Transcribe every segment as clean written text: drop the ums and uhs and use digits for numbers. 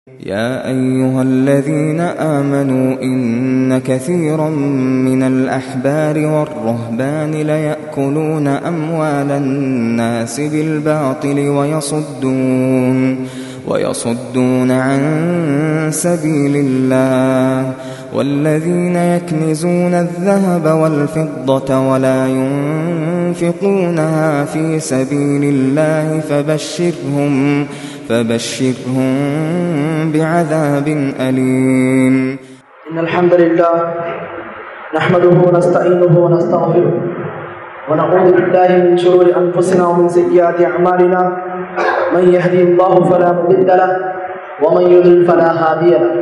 يا أيها الذين آمنوا إن كثيرا من الأحبار والرهبان ليأكلون أموال الناس بالباطل ويصدون عن سبيل الله والذين يكنزون الذهب والفضة ولا ينفقونها في سبيل الله فبشرهم بعذاب أليم. إن الحمد لله نحمده ونستعينه ونستغفره ونعوذ بالله من شرور أنفسنا ومن سيئات أعمالنا من يهدي الله فلا مضل له ومن يضلل فلا هادي له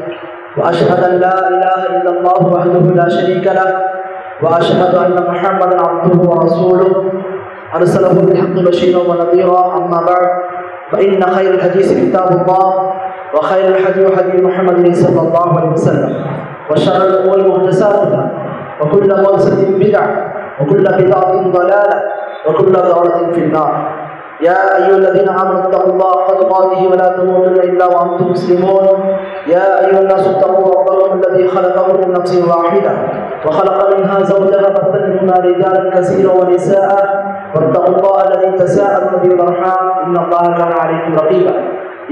وأشهد أن لا إله إلا الله وحده لا شريك له وأشهد أن محمدا عبده ورسوله أرسله بالحق بشيرا ونذيرا. أما بعد فإن خير الحديث كتاب الله وخير الهدي هدي محمد صلى الله عليه وسلم وشر الأمور محدثاتها وكل محدثة بدعة وكل بدعة ضلالة وكل ضلالة في النار. يا أيها الذين آمنوا اتقوا الله حق تقاته ولا تموتن إلا وأنتم مسلمون. يا أيها الناس اتقوا ربكم الذي خلقكم من نفس واحدة وخلق منها زوجها فبث منهما رجالا كثيرا ونساء واتقوا الله الذي تساءلون به والأرحام إن الله كان عليكم رقيبا.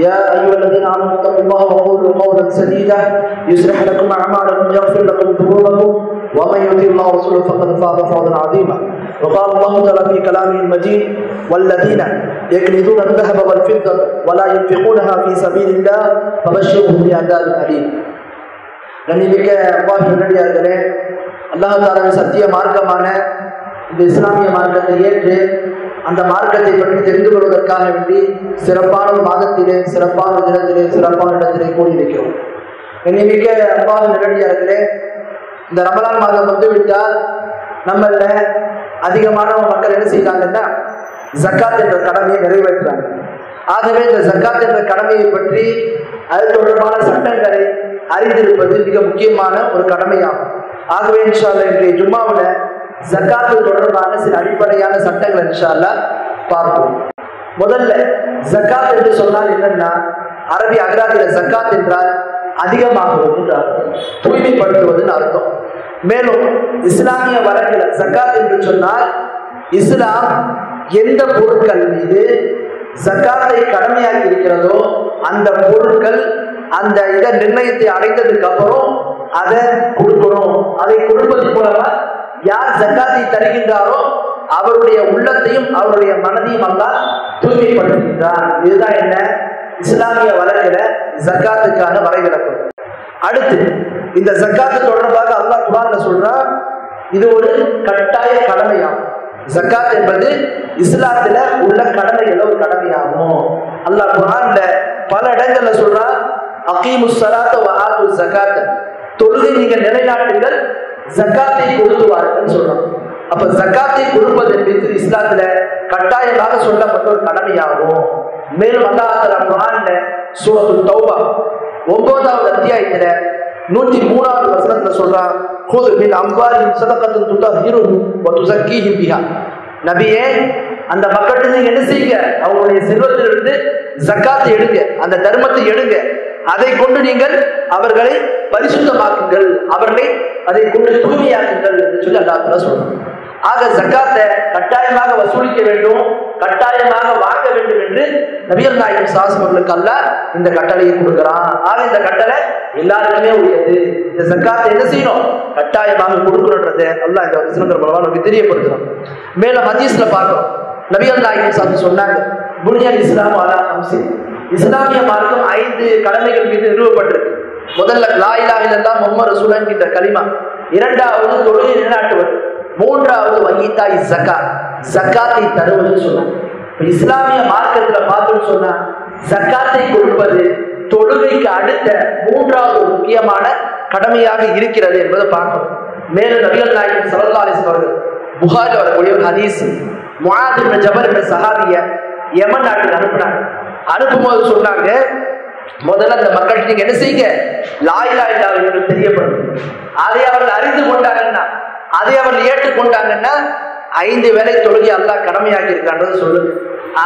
يا أيها الذين آمنوا اتقوا الله وقولوا قولا سديدا يصلح لكم أعمالكم ويغفر لكم ذنوبكم ومن يطع الله ورسوله فقد فاز فوزا عظيما. وقال الله تعالى في كلامه المجيد والذين يكنزون الذهب والفضة ولا ينفقونها في سبيل الله فبشرهم بعذاب أليم. கண்ணியமிக்க அல்லாஹ்வின் நல்லடியார்களே, அல்லாஹ் தஆலாவின் சத்திய மார்க்கமான இந்த இஸ்லாமிய மார்க்கத்தை ஏற்று அந்த மார்க்கத்தை பற்றி தெரிந்து கொள்வதற்காக வேண்டி சிறப்பான மாதத்திலே, சிறப்பான தினத்திலே, சிறப்பான இடத்திலே கூடியிருக்கிறோம். கண்ணியமிக்க அல்லாஹ்வின் நல்லடியார்களே, இந்த ரமலான் மாதம் வந்துவிட்டால் நம்மள அதிகமான மக்கள் என்ன செய்யறாங்கன்னா ஜக்காத் என்ற கடமையை நிறைவேற்றுறாங்க. ஆகவே இந்த ஜக்காத் என்ற கடமையை பற்றி அது தொடர்பான சட்டங்களை அறிந்திருப்பது மிக முக்கியமான ஒரு கடமையாகும். ஆகவே இன்ஷா அல்லாஹ் இன்றைய ஜும்மாவுல ஜக்காத்து தொடர்பான சில அடிப்படையான சட்டங்கள் இன்ஷா அல்லாஹ் பார்ப்போம். முதல்ல ஜக்காத் என்று சொன்னால் என்னன்னா, அரபி அகராதியில ஜக்காத் என்றால் அதிகமாகுவது என்று அர்த்தம், தூய்மைப்படுத்துவதுன்னு அர்த்தம். மேலும் இஸ்லாமிய வழக்கில் ஜக்காத் என்று சொன்னால் இஸ்லாம் எந்த பொருட்கள் மீது ஜக்காத்தை கடமையாக்கி இருக்கிறதோ அந்த பொருட்கள் அந்த இட நிர்ணயத்தை அடைந்ததுக்கு அப்புறம் அதை கொடுக்கணும். அதை கொடுப்பதன் மூலமா யார் ஜக்காத்தை தருகின்றாரோ அவருடைய உள்ளத்தையும் அவருடைய மனதையும் அல்லாஹ் தூய்மைப்படுத்துகின்றார். இதுதான் என்ன இஸ்லாமிய வழக்கில ஜக்காத்துக்கான வரைவிலக்கம். அடுத்து இந்த ஜக்காத்து தொடர்பாக அல்லாஹ் குர்ஆன்ல சொல்றான், இது ஒரு கட்டாய கடமையாகும். ஜக்காத் என்பது இஸ்லாத்துல உள்ள கடமைகள் ஒரு கடமையாகும். அல்லாஹ் குர்ஆன்ல பல இடங்கள்ல சொல்றான், அகீமுஸ் ஸலாத்த வ ஆத்துஸ் ஸகாத், தொழுகை நீங்க நிலைநாட்டுங்கள், ஜக்காத்தை கொடுத்து வாருங்கள் சொல்றான். அப்ப ஜக்காத்தை கொடுப்பது என்பது இஸ்லாத்துல கட்டாயமாக சொல்லப்பட்ட ஒரு கடமையாகும். மேலும் அல்லாஹ் தஆலா குர்ஆன்ல சூரத்துல் தௌபா 9வது அத்தியாயத்துல 103வது வசனத்துல சொல்றான், "குது மின் அம்வாலிஹிம் ஸதகத்தன் துதஹிருஹும் வ துஸக்கீஹிம் பிஹா." நபியே, அந்த மக்களுக்கு நீங்க என்ன செய்யுங்க, அவங்களுடைய செல்வத்திலிருந்து ஜக்காத்தை எடுங்க, அந்த தர்மத்தை எடுங்க, அதை கொண்டு நீங்கள் அவர்களை பரிசுத்தமாக்குங்கள், அவர்களை அதை கொண்டு தூய்மையாக்குங்கள் என்று சொல்லி அல்லாஹ் தஆலா சொல்றான். ஆக ஜக்காத்தை கட்டாயமாக வசூலிக்க வேண்டும், கட்டாயமாக வாங்க வேண்டும் என்று நபிகள் நாயகம் ஸல்லல்லாஹு அலைஹி வஸல்லம் அல்லாஹ் இந்த கட்டளையை கொடுக்கிறான். ஆக இந்த கட்டளை எல்லாருக்குமே உரியது. இந்த ஜக்காத்தை என்ன செய்யணும், கட்டாயமாக கொடுக்கணும்ன்றதை அல்லாஹ் இந்த வசனங்கள் மூலமா நமக்கு தெரியப்படுத்துறான். மேலும் ஹதீஸ்ல பார்க்கிறோம், நபிகள் நாயகம் ஸல்லல்லாஹு அலைஹி வஸல்லம் சொன்னாங்க, புனியல் இஸ்லாம் அலா ஹம்ஸின், இஸ்லாமிய மார்க்கம் 5 கடமைகள் மீது நிறுவப்பட்டிருக்கு. முதல்ல லா இலாஹ இல்லல்லாஹ் முஹம்மது ரசூலுல்லாஹ் என்ற கலிமா, இரண்டாவது தொழுகை நிலைநாட்டுவது, மூன்றாவது வஹீதாய் ஜக்காத், ஜக்காத்தை தருவதுன்னு சொன்னாங்க. இஸ்லாமிய மார்க்கத்துல பார்த்தோம்னு சொன்னா ஜக்காத்தை கொடுப்பது தொழுகைக்கு அடுத்த 3வது முக்கியமான கடமையாக இருக்கிறது என்பதை பார்க்கணும். மேலும் நபிகள் நாயகம் ஸல்லல்லாஹு அலைஹி வஸல்லம் புகாரில் வரக்கூடிய ஒரு ஹதீஸ், முஆத் இப்னு ஜபல் என்ற சஹாபிய யமன் நாட்டுக்கு அனுப்புனாங்க. அனுப்பும்போது சொன்னாங்க, முதல்ல அந்த மக்கள் நீங்க என்ன செய்யுங்க, லா இலாஹ இல்லல்லாஹ் என்று தெரியப்படுது. அதை அவர்கள் அறிந்து கொண்டாங்கன்னா, அதை அவர்கள் ஏற்றுக்கொண்டாங்கன்னா 5 வேளை தொழுகை அல்லாஹ் கடமையாக்கி இருக்கான்றது சொல்லுது.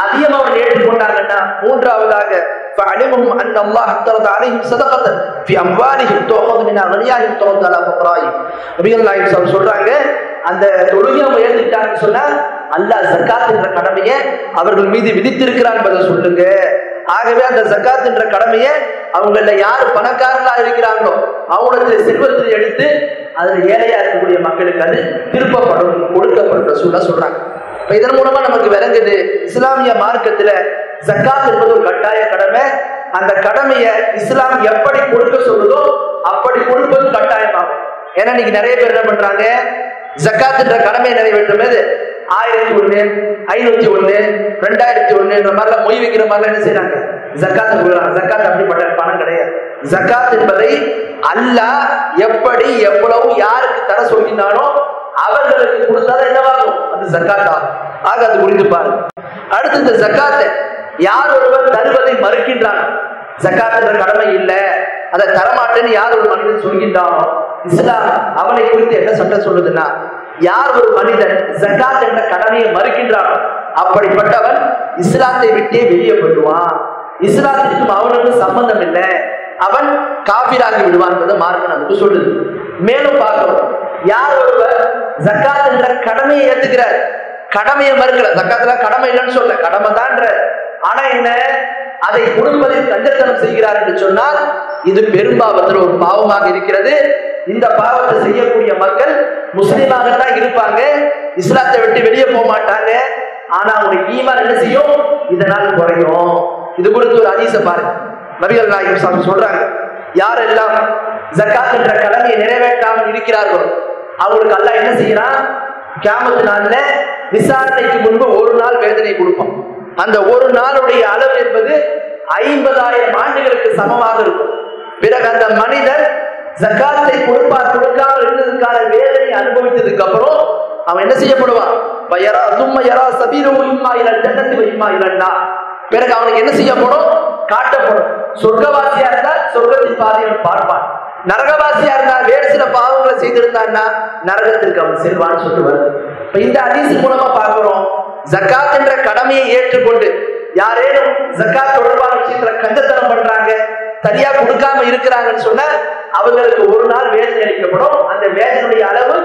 அதையும் அவன் ஏற்றுக்கொண்டாங்கன்னா, மூன்றாவதாக فعلمهم ان الله افترض عليهم صدقه في اموالهم تؤخذ من اغنيائهم ترد على فقرائهم. நபிகள் நாயகம் சொல்றாங்க, அந்த தொழுகையை ஏத்துக்கிட்டாங்கன்னு சொன்னா அல்லாஹ் ஜகாத் என்ற கடமையை அவர்கள் மீது விதித்திருக்கிறான் என்பதை சொல்லுங்க. ஆகவே அந்த ஜகாத் என்ற கடமையை அவங்கள யார் பணக்காரர்களா இருக்கிறாங்களோ அவங்களுடைய செல்வத்தை எடுத்து அதுல ஏழையா இருக்கக்கூடிய மக்களுக்கு அது திருப்பப்படும், கொடுக்கப்படும் சொல்றாங்க. இதன் மூலமா நமக்கு விளங்குது, இஸ்லாமிய மார்க்கத்துல ஜகாத் என்பது ஒரு கட்டாய கடமை. அந்த கடமையை இஸ்லாம் எப்படி கொடுக்க சொல்லுதோ அப்படி கொடுப்பது கட்டாயமாகும். ஏன்னா இன்னைக்கு நிறைய பேர் என்ன பண்றாங்க, ஜகாத் என்ற கடமையை நிறைவேற்றும் போது 1001, 501, 2001 மாதிரிலாம் மொய் வைக்கிற மாதிரிலாம் என்ன செய்யறாங்க, ஜகாத் கொடுக்குறாங்க. ஜகாத் அப்படிப்பட்ட பணம் கிடையாது. ஜகாத் என்பதை அல்லாஹ் எப்படி எவ்வளவு யாருக்கு தர சொல்லினானோ அவர்களுக்கு கொடுத்தாதான் என்னவாகும், அது ஜகாத் ஆகும். ஆக அது குறித்து பாருங்க. அடுத்து இந்த ஜகாத்தை யார் ஒருவர் தருவதை மறுக்கின்றான், ஜகாத் என்ற கடமை இல்லை அதை தரமாட்டேன்னு யார் ஒரு மனிதன் சொல்கின்றானோ இஸ்லாம் அவனை குறித்து என்ன சட்டம் சொல்லுதுன்னா, யார் ஒரு மனிதன் ஜகாத் என்ற கடமையை மறுக்கின்றானோ அப்படிப்பட்டவன் இஸ்லாத்தை விட்டே வெளியே போயிடுவான், இஸ்லாத்திற்கும் அவனுக்கும் சம்பந்தம் இல்லை, அவன் காபிராகி விடுவான் என்பதை மார்க்கம் நமக்கு சொல்லுது. மேலும் பார்க்கிறோம், யார் ஒருவர் ஜகாத் என்ற கடமையை ஏத்துக்கிறார், கடமையை மறுக்கல, ஜகாத்ல கடமை இல்லைன்னு சொல்ல, கடமை தான், ஆனா என்ன அதை கொடுப்பதில் கஞ்சத்தனம் செய்கிறார் என்று சொன்னால் இது பெரும்பாவத்தில் ஒரு பாவமாக இருக்கிறது. இந்த பாவத்தை செய்யக்கூடிய மக்கள் முஸ்லீமாகத்தான் இருப்பாங்க, இஸ்லாத்தை விட்டு வெளியே போக மாட்டாங்க. ஆனா அவனுடைய ஈமான் என்ன செய்யும், இதனால் குறையும். இது குறித்து ஒரு ஹதீஸை பாருங்க. நபிகள் நாயகம் சொல்றாங்க, யாரெல்லாம் ஜகாத் என்ற கடமையை நிறைவேற்றாமல் இருக்கிறார்களோ அவங்களுக்கு அல்லாஹ் என்ன செய்யறான், கியாமத் நாள்ல விசாரணைக்கு முன்பு ஒரு நாள் வேதனை கொடுப்பான். அந்த ஒரு நாளுடைய அளவு என்பது 50,000 ஆண்டுகளுக்கு சமமாக இருக்கும். பிறகு அந்த மனிதர் ஜகாத்தை கொடுக்காமல் இருந்ததுக்கான வேதனை அனுபவித்ததுக்கு அப்புறம் அவன் என்ன செய்யப்படுவான், பிறகு அவனுக்கு என்ன செய்யப்படும், காட்டப்படும். சொர்க்கவாசியா இருந்தால் சொர்க்கத்தின் பாதையை பார்ப்பான், நரகவாசியா இருந்தால் வேறு சில பாவங்களை செய்திருந்தான்னா நரகத்திற்கு அவன் செல்வான்னு சொல்லுவார். இந்த ஹதீஸ் மூலமா பார்க்கிறோம், ஜகாத் என்ற கடமையை ஏற்றுக்கொண்டு யாரேனும் ஜகாத் தொடர்பான விஷயத்துல கஞ்சத்தனம் பண்றாங்க, சரியா கொடுக்காம இருக்கிறாங்கன்னு சொன்னா அவங்களுக்கு ஒரு நாள் வேதனை அளிக்கப்படும். அந்த வேதனையுடைய அளவு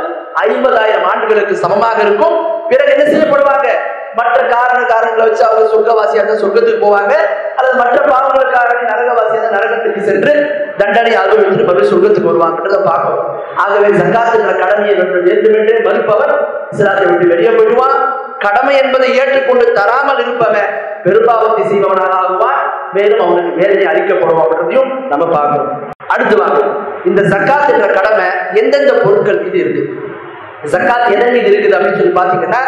50,000 ஆண்டுகளுக்கு சமமாக இருக்கும். பிறகு என்ன செய்யப்படுவாங்க, மற்ற காரணங்களை வச்சு அவங்க சொர்க்கவாசியா இருந்தா சொர்க்கத்துக்கு போவாங்க, அல்லது மற்ற பாவங்களுக்காக நரகவாசியா நரகத்துக்கு சென்று தண்டனை அனுபவித்து மறுபடியும் சொர்க்கத்துக்கு வருவாங்கன்றத பார்க்கணும். ஆகவே ஜகாத் என்ற கடமையை வேண்டுமென்றே மறுப்பவர் இஸ்லாத்தை விட்டு வெளியே போயிடுவான். கடமை என்பதை ஏற்றுக்கொண்டு தராமல் இருப்பவன் பெரும்பாவத்தை செய்பவனாக ஆகுவான், மேலும் அவனுக்கு வேதனை அளிக்கப்படுவான் அப்படின்றதையும் நம்ம பார்க்கணும். அடுத்து வாங்க, இந்த ஜகாத் என்ற கடமை எந்தெந்த பொருட்கள் மீது இருக்கு, ஜகாத் எதன் மீது இருக்குது அப்படின்னு சொல்லி பாத்தீங்கன்னா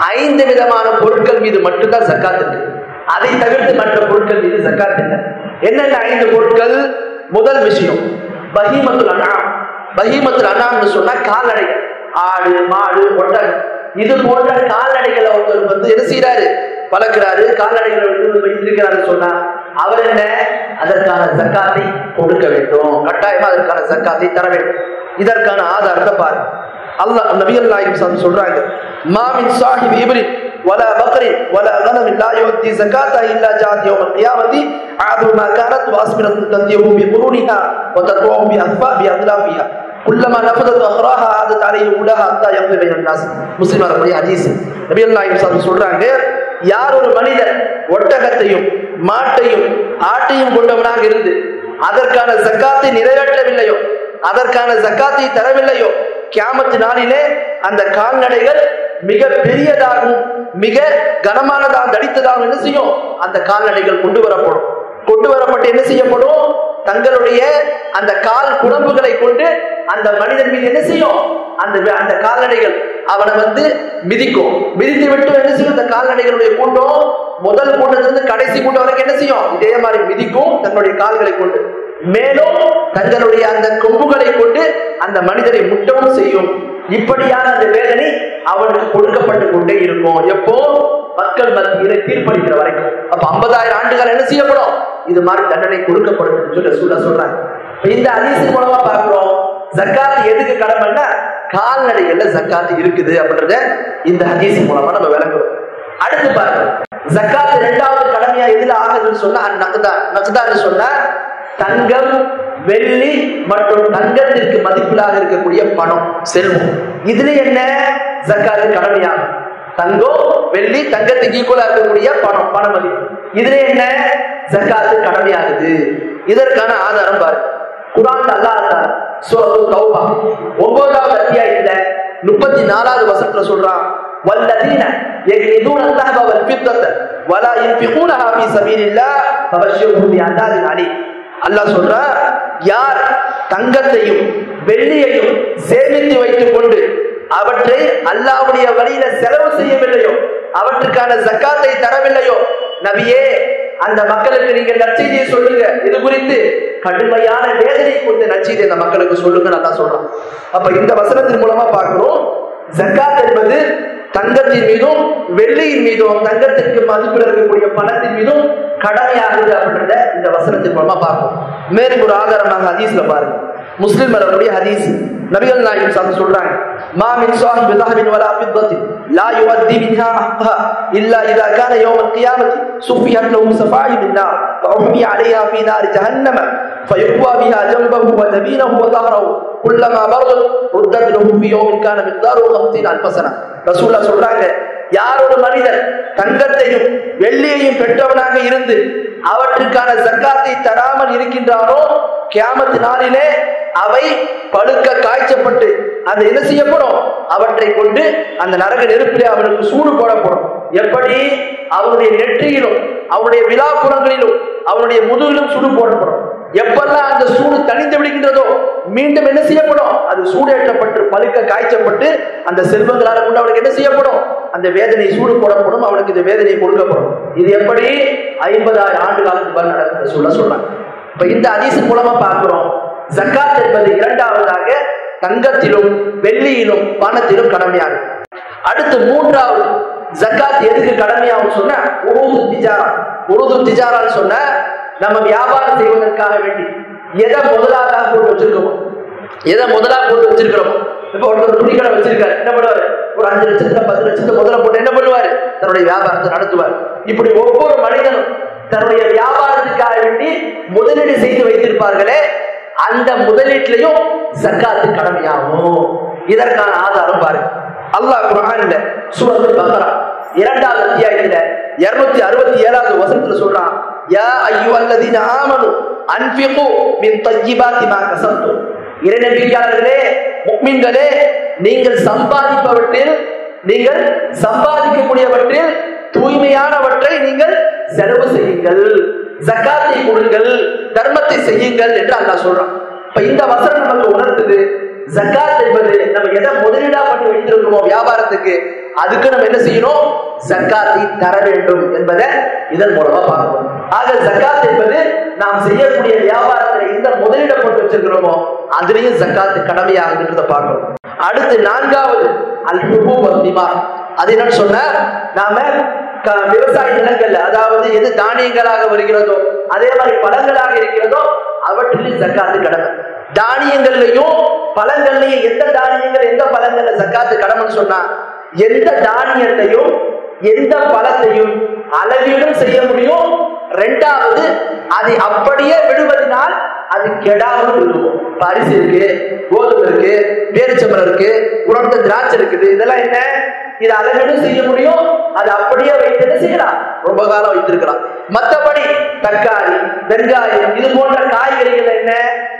5 விதமான பொருட்கள் மீது மட்டும்தான் ஜகாத் இருக்கு. அதை தவிர்த்து மற்ற பொருட்கள் மீது ஜகாத் இல்லை. என்னென்ன 5 பொருட்கள்? முதல் விஷயம் பஹீமத்துல் அன்ஆம். பஹீமத்துல் அன்ஆம்னு சொன்னா கால்நடைகள், ஆடு மாடு ஒட்டகம், இது போன்ற கால்நடைகளை ஒருத்தர் என்ன செய்யறாரு, வளர்க்கிறாரு, கால்நடைகள் வைத்திருக்கிறாரு சொன்னா அவர் என்ன, அதற்கான ஜகாத்தை கொடுக்க வேண்டும், கட்டாயமா அதற்கான ஜகாத்தை தர வேண்டும். இதற்கான ஆதாரத்தை பாருங்க. அல்லாஹ் நபிகள் நாயகம் சொல்றாங்க, மா மின் சாஹிபி இப்ரின் வலா பக்ரின் வலா கனமின் லா யுத்தி ஜகாத்தா இல்லா ஜாத் யௌமல் கியாமத்தி ஆது மா கானத் வாஸ்மிரத்து தந்தியு பி குரூனிஹா வ தத்வு பி அஃபா பி அத்லாஃபிஹா குல்லமா நஃபதத் அஹ்ராஹா ஆதத் அலைஹி உலஹா ஹத்தா யம்தி பைனன் நாஸ். முஸ்லிம் வரக்கூடிய ஹதீஸ். நபிகள் நாயகம் சொல்றாங்க, யார் ஒரு மனிதர் ஒட்டகத்தையும் மாட்டையும் ஆட்டையும் கொண்டவனாக இருந்து அதற்கான ஜகாத்தை நிறைவேற்றவில்லையோ, அதற்கான ஜகாத்தை தரவில்லையோ, கியாமத்து நாளிலே அந்த கால்நடைகள் மிக பெரியதாகவும் மிக கனமானதாக தடித்ததாகவும் என்ன செய்யும், அந்த கால்நடைகள் கொண்டு வரப்பட்டு என்ன செய்யப்படும், தங்களுடைய அந்த கால் குழம்புகளை கொண்டு அந்த மனிதன் மீது என்ன செய்யும், அந்த கால்நடைகள் அவனை மிதிக்கும். மிதித்து விட்டு என்ன செய்யும், அந்த கால்நடைகளுடைய கூட்டம் முதல் கூட்டத்திலிருந்து கடைசி கூட்டம் வரைக்கும் என்ன செய்யும், இதே மாதிரி மிதிக்கும் தன்னுடைய கால்களை கொண்டு. மேலும் தங்களுடைய அந்த கொம்புகளை கொண்டு அந்த மனிதனை முட்டவும் செய்யும். இப்படியான அந்த வேதனை அவனுக்கு கொடுக்கப்பட்டு கொண்டே இருக்கும். எப்போ, மக்கள் மத்தியில தீர்ப்பளிக்கிற வரைக்கும். அப்ப 50,000 ஆண்டுகள் என்ன செய்யப்படும், இது மாதிரி தண்டனை கொடுக்கப்படும் சொல்றாங்க. இந்த ஹதீஸ் மூலமா பார்க்கிறோம், ஜகாத் எதுக்கு கடமைன்னா கால்நடைகள்ல ஜகாத் இருக்குது அப்படின்றத இந்த ஹதீஸ் மூலமா நம்ம விளங்குறோம். அடுத்து பாருங்க, ஜகாத் 2வது கடமை கடமையா எதுல ஆகுதுன்னு சொன்னா நக்தான்னு சொன்னா தங்கம், வெள்ளி மற்றும் தங்கத்திற்கு மதிப்பிலாக இருக்கக்கூடிய பணம், செல்வம். இதுல என்ன ஜக்காத்து கடமையாகும்? தங்கம், வெள்ளி, தங்கத்துக்கு ஈக்குவலா இருக்கக்கூடிய பண மதிப்பு. இதுல என்ன ஜக்காத்து கடமையாகுது? இதற்கான ஆதாரம் பாருங்க. குர்ஆன்ல அல்லாஹ் சூரத்துல் தௌபா 9வது அத்தியாயத்துல 34வது வசனத்துல சொல்றான், வல்லதீன யக்னிதூன الذهب والفضة ولا ينفقونها في سبيل الله فبشرهم بعذاب أليم. அல்லாஹ் சொல்றா, யார் தங்கத்தையும் வெள்ளியையும் சேமித்து வைத்துக் கொண்டு அவற்றை அல்லாஹ்வுடைய வழியில செலவு செய்யவில்லையோ, அவற்றுக்கான ஜக்காத்தை தரவில்லையோ, நபியே அந்த மக்களுக்கு நீங்க நற்செய்தியை சொல்லுங்க. இது குறித்து கடுமையான வேதனை கொண்ட நற்செய்தி அந்த மக்களுக்கு சொல்லுங்க நல்லா சொல்றான். அப்ப இந்த வசனத்தின் மூலமா பார்க்கிறோம், ஜக்காத் என்பது தங்கத்தின் மீதும் வெள்ளியின் மீதும் தங்கத்திற்கு மதிப்பில் இருக்கக்கூடிய பணத்தின் மீதும் கடமையாகுது அப்படின்றத இந்த வசனத்தின் மூலமா பார்ப்போம். மேலும் ஒரு ஆதாரமாக ஹதீஸ்ல பாருங்க, முஸ்லிம் வரக்கூடிய ஹதீஸ். நபிகள் நாயகம் ஸல்லல்லாஹு சொல்றாங்க, மா மின் ஸாஹிபி ذهب ولا فضة لا يؤدي منها حقها إلا إذا كان يوم القيامة صفيت له صفائح من نار فأحمي عليها في نار جهنم فيقوى بها جنبه وجبينه وظهره كلما برد ردت له في يوم كان مقداره 50,000 سنة. ரசூலுல்லாஹ் சொல்றாங்க, யார் ஒரு மனிதர் தங்கத்தையும் வெள்ளியையும் பெற்றவனாக இருந்து அவற்றுக்கான ஜக்காத்தை தராமல் இருக்கின்றாரோ, கியாமத் நாளிலே அவை பழுக்க காய்ச்சப்பட்டு அந்த என்ன செய்யப்படும், அவற்றை கொண்டு அந்த நரக நெருப்பிலே அவனுக்கு சூடு போடப்படும். எப்படி அவனுடைய நெற்றியிலும் அவனுடைய விழாப்புறங்களிலும் அவனுடைய முதுகிலும் சூடு போடப்படும். எப்பெல்லாம் அந்த சூடு தணிந்து விடுகின்றதோ மீண்டும் என்ன செய்யப்படும், அது சூடேற்றப்பட்டு பழுக்க காய்ச்சப்பட்டு அந்த செல்வங்களால கொண்டு அவனுக்கு என்ன செய்யப்படும், அந்த வேதனை சூடு போடப்படும், அவனுக்கு இந்த வேதனை கொடுக்கப்படும். இது எப்படி 50,000 ஆண்டு காலத்துக்கு நடக்குது சொல்றாங்க. இப்ப இந்த ஹதீஸ் மூலமா பார்க்கிறோம், ஜக்காத் என்பது இரண்டாவதாக தங்கத்திலும் வெள்ளியிலும் பணத்திலும் கடமையாகும். அடுத்து மூன்றாவது ஜக்காத் எதுக்கு கடமையாகும் சொன்னா உருது திஜாரா. உருது திஜாரான்னு சொன்ன நம்ம வியாபாரம் செய்வதற்காக வேண்டி எதை முதலாக போட்டு வச்சிருக்கோம், இப்ப ஒரு துணிக்கடை வச்சிருக்காரு, என்ன பண்ணுவாரு, ஒரு 5 லட்சத்துல 10 லட்சத்தை முதல்ல போட்டு என்ன பண்ணுவாரு, தன்னுடைய வியாபாரத்தை நடத்துவார். இப்படி ஒவ்வொரு மனிதனும் தன்னுடைய வியாபாரத்துக்காக வேண்டி முதலீடு செய்து வைத்திருப்பார்களே, அந்த முதலீட்டிலையும் ஜக்காத்து கடமையாகும். இதற்கான ஆதாரம் பாருங்க. அல்லாஹ் குர்ஆன்ல சூரத்துல் பக்ரா 2வது அத்தியாயத்துல 267வது வசனத்துல சொல்றான், யா அய்யுஹல்லதீன ஆமனு அன்ஃபிகு மின் தய்யிபாத்தி மா கஸப்தும். இறைநம்பிக்கையாளர்களே, முஃமின்களே, நீங்கள் சம்பாதிக்கக்கூடியவற்றில் தூய்மையானவற்றை நீங்கள் செலவு செய்யுங்கள், ஜக்காத்தை கொடுங்கள், தர்மத்தை செய்யுங்கள் என்று அல்லாஹ் சொல்றான். இப்ப இந்த வசனம் நமக்கு உணர்த்துது, ஜக்காத் என்பது நம்ம எதை முதலீடா பண்ணி வைத்திருக்கிறோமோ வியாபாரத்துக்கு, அதுக்கு நம்ம என்ன செய்யணும், ஜக்காத்தை தர வேண்டும் என்பதை இதன் மூலமா பார்க்கணும். ஆக ஜக்காத் என்பது நாம் செய்யக்கூடிய வியாபாரத்துல எந்த முதலீடை போட்டு வச்சிருக்கிறோமோ அதுலயும் ஜக்காத்து கடமையாகுதுன்றதை பார்க்கணும். அடுத்து 4வது அல் ஹுபூப் வல் திமார். அது என்னன்னு சொன்னா, நாம விவசாய நிலங்கள்ல, அதாவது எது தானியங்களாக வருகிறதோ அதே மாதிரி பழங்களாக இருக்கிறதோ அவற்றிலும் ஜக்காத்து கடமை. தானியங்கள்லையும் பழங்கள்லையும் எந்த தானியங்கள் எந்த பழங்கள்ல ஜக்காத்து கடமைன்னு சொன்னா, எந்த தானியத்தையும் எந்த பழத்தையும் அளவீடும் செய்ய முடியும். 2வது அதை அப்படியே விடுவதனால் அது கெடாமல் இருக்கும். அரிசி இருக்கு, கோதுமை இருக்கு, பேரிச்சம்பழம் இருக்கு, உலர்ந்த திராட்சை இருக்குது, இதெல்லாம் என்ன, இது அளவீடும் செய்ய முடியும், அது அப்படியே வைத்து என்ன செய்யலாம், ரொம்ப காலம் வைத்திருக்கலாம். மற்றபடி தக்காளி, வெங்காயம் இது போன்ற காய்கறிகள் என்ன,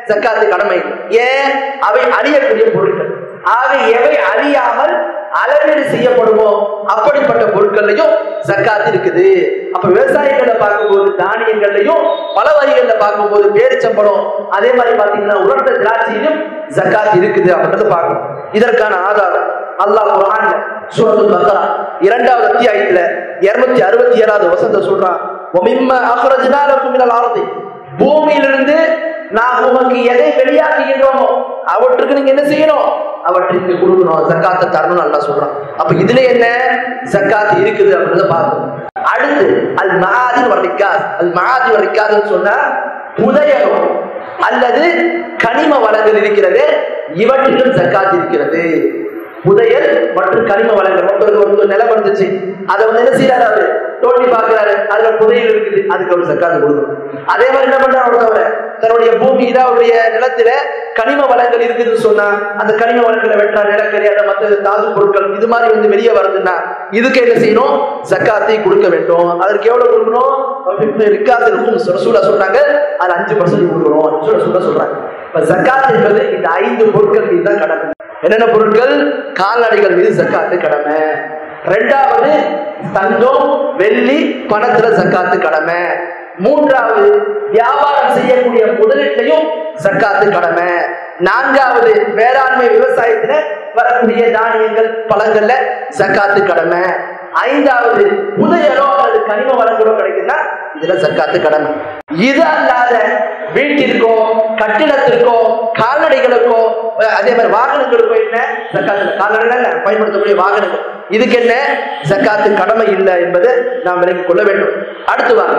ஜக்காத்து கடமை. ஏன், அவை அழியக்கூடிய பொருட்கள். ஆக எவை அழியாமல் அளவீடு செய்யப்படுமோ அப்படிப்பட்ட பொருட்கள்லையும் ஜக்காத்து இருக்குது. அப்ப விவசாயிகளை பார்க்கும்போது தானியங்கள்லையும் பல வரிகள்ல பார்க்கும்போது பேரிச்சம்பழம், அதே மாதிரி பாத்தீங்கன்னா உலர்ந்த திராட்சையிலும் ஜக்காத் இருக்குது அப்படின்றத பார்க்கணும். இதற்கான ஆதாரம் அல்லாஹ் குர்ஆன்ல சூரத்துல் பக்ரா 2வது அத்தியாயத்துல 267வது வசனத்தை சொல்றான், வமிம்ம அக்ரஜ்னா லக்கும் மினல் அர்தி. பூமியிலிருந்து நாம் உமக்கு எதை வெளியாக்குகின்றோமோ அவற்றுக்கு நீங்க என்ன செய்யணும், அவற்றுக்கு கொடுக்கணும், ஜக்காத்தை தரணும் அல்லாஹ் சொல்றான். அப்ப இதுல என்ன ஜக்காத் இருக்குது அப்படின்றத பார்க்கணும். அடுத்து அல் மஆதின் வர்ரிகாஸ். அல் மஆதின் வர்ரிகாஸ்னு சொன்னா புதையலும் அல்லது கனிம வளங்கள் இருக்கிறது, இவற்றிலும் ஜக்காத் இருக்கிறது. புதையல் மற்றும் கனிம வளங்கள், ஒரு நிலம் வந்துச்சு, அதை என்ன செய்யறாரு, தோண்டி பாக்குறாரு, அதுல புதையல் இருக்குது, அதுக்கு ஒரு ஜக்காத்து கொடுக்கணும். அதே மாதிரி என்ன பண்றாரு ஒருத்தவரை, தன்னுடைய பூமி அவருடைய நிலத்தில கனிம வளங்கள் இருக்குதுன்னு சொன்னா அந்த கனிம வளங்களை வெட்டா, நிலக்கரி, அந்த மற்ற தாது பொருட்கள் இது மாதிரி வெளியே வருதுன்னா இதுக்கு என்ன செய்யணும்? ஜக்காத்தை கொடுக்க வேண்டும். அதற்கு எவ்வளவு கொடுக்கணும்? சொல்றாங்க அது 5% கொடுக்கணும் சொல்றாங்க. ஜக்காத் என்பது இந்த 5 பொருட்கள் மீது தான் கடமை. என்னென்ன பொருட்கள்? கால்நடைகள் மீது ஜக்காத்து கடமை. இரண்டாவது தங்கம், வெள்ளி, பணத்துல ஜக்காத்து கடமை. மூன்றாவது வியாபாரம் செய்யக்கூடிய முதலீட்டையும் ஜக்காத்து கடமை. நான்காவது வேளாண்மை விவசாயத்துல வரக்கூடிய தானியங்கள், பழங்கள்ல ஜக்காத்து கடமை. ஐந்தாவது புதையலோ அல்லது கனிம வளங்களோ கிடைக்குதுன்னா இதுல ஜக்காத்து கடமை. இது அல்லாத வீட்டிற்கோ, கட்டிடத்திற்கோ, கால்நடைகளுக்கோ, அதே மாதிரி வாகனங்களுக்கோ என்ன ஜக்காத்து? கால்நடைகள் பயன்படுத்தக்கூடிய வாகனங்கள், இதுக்கு என்ன ஜக்காத்து கடமை இல்லை என்பதை நாம் விலகிக் கொள்ள வேண்டும். அடுத்து வாங்க,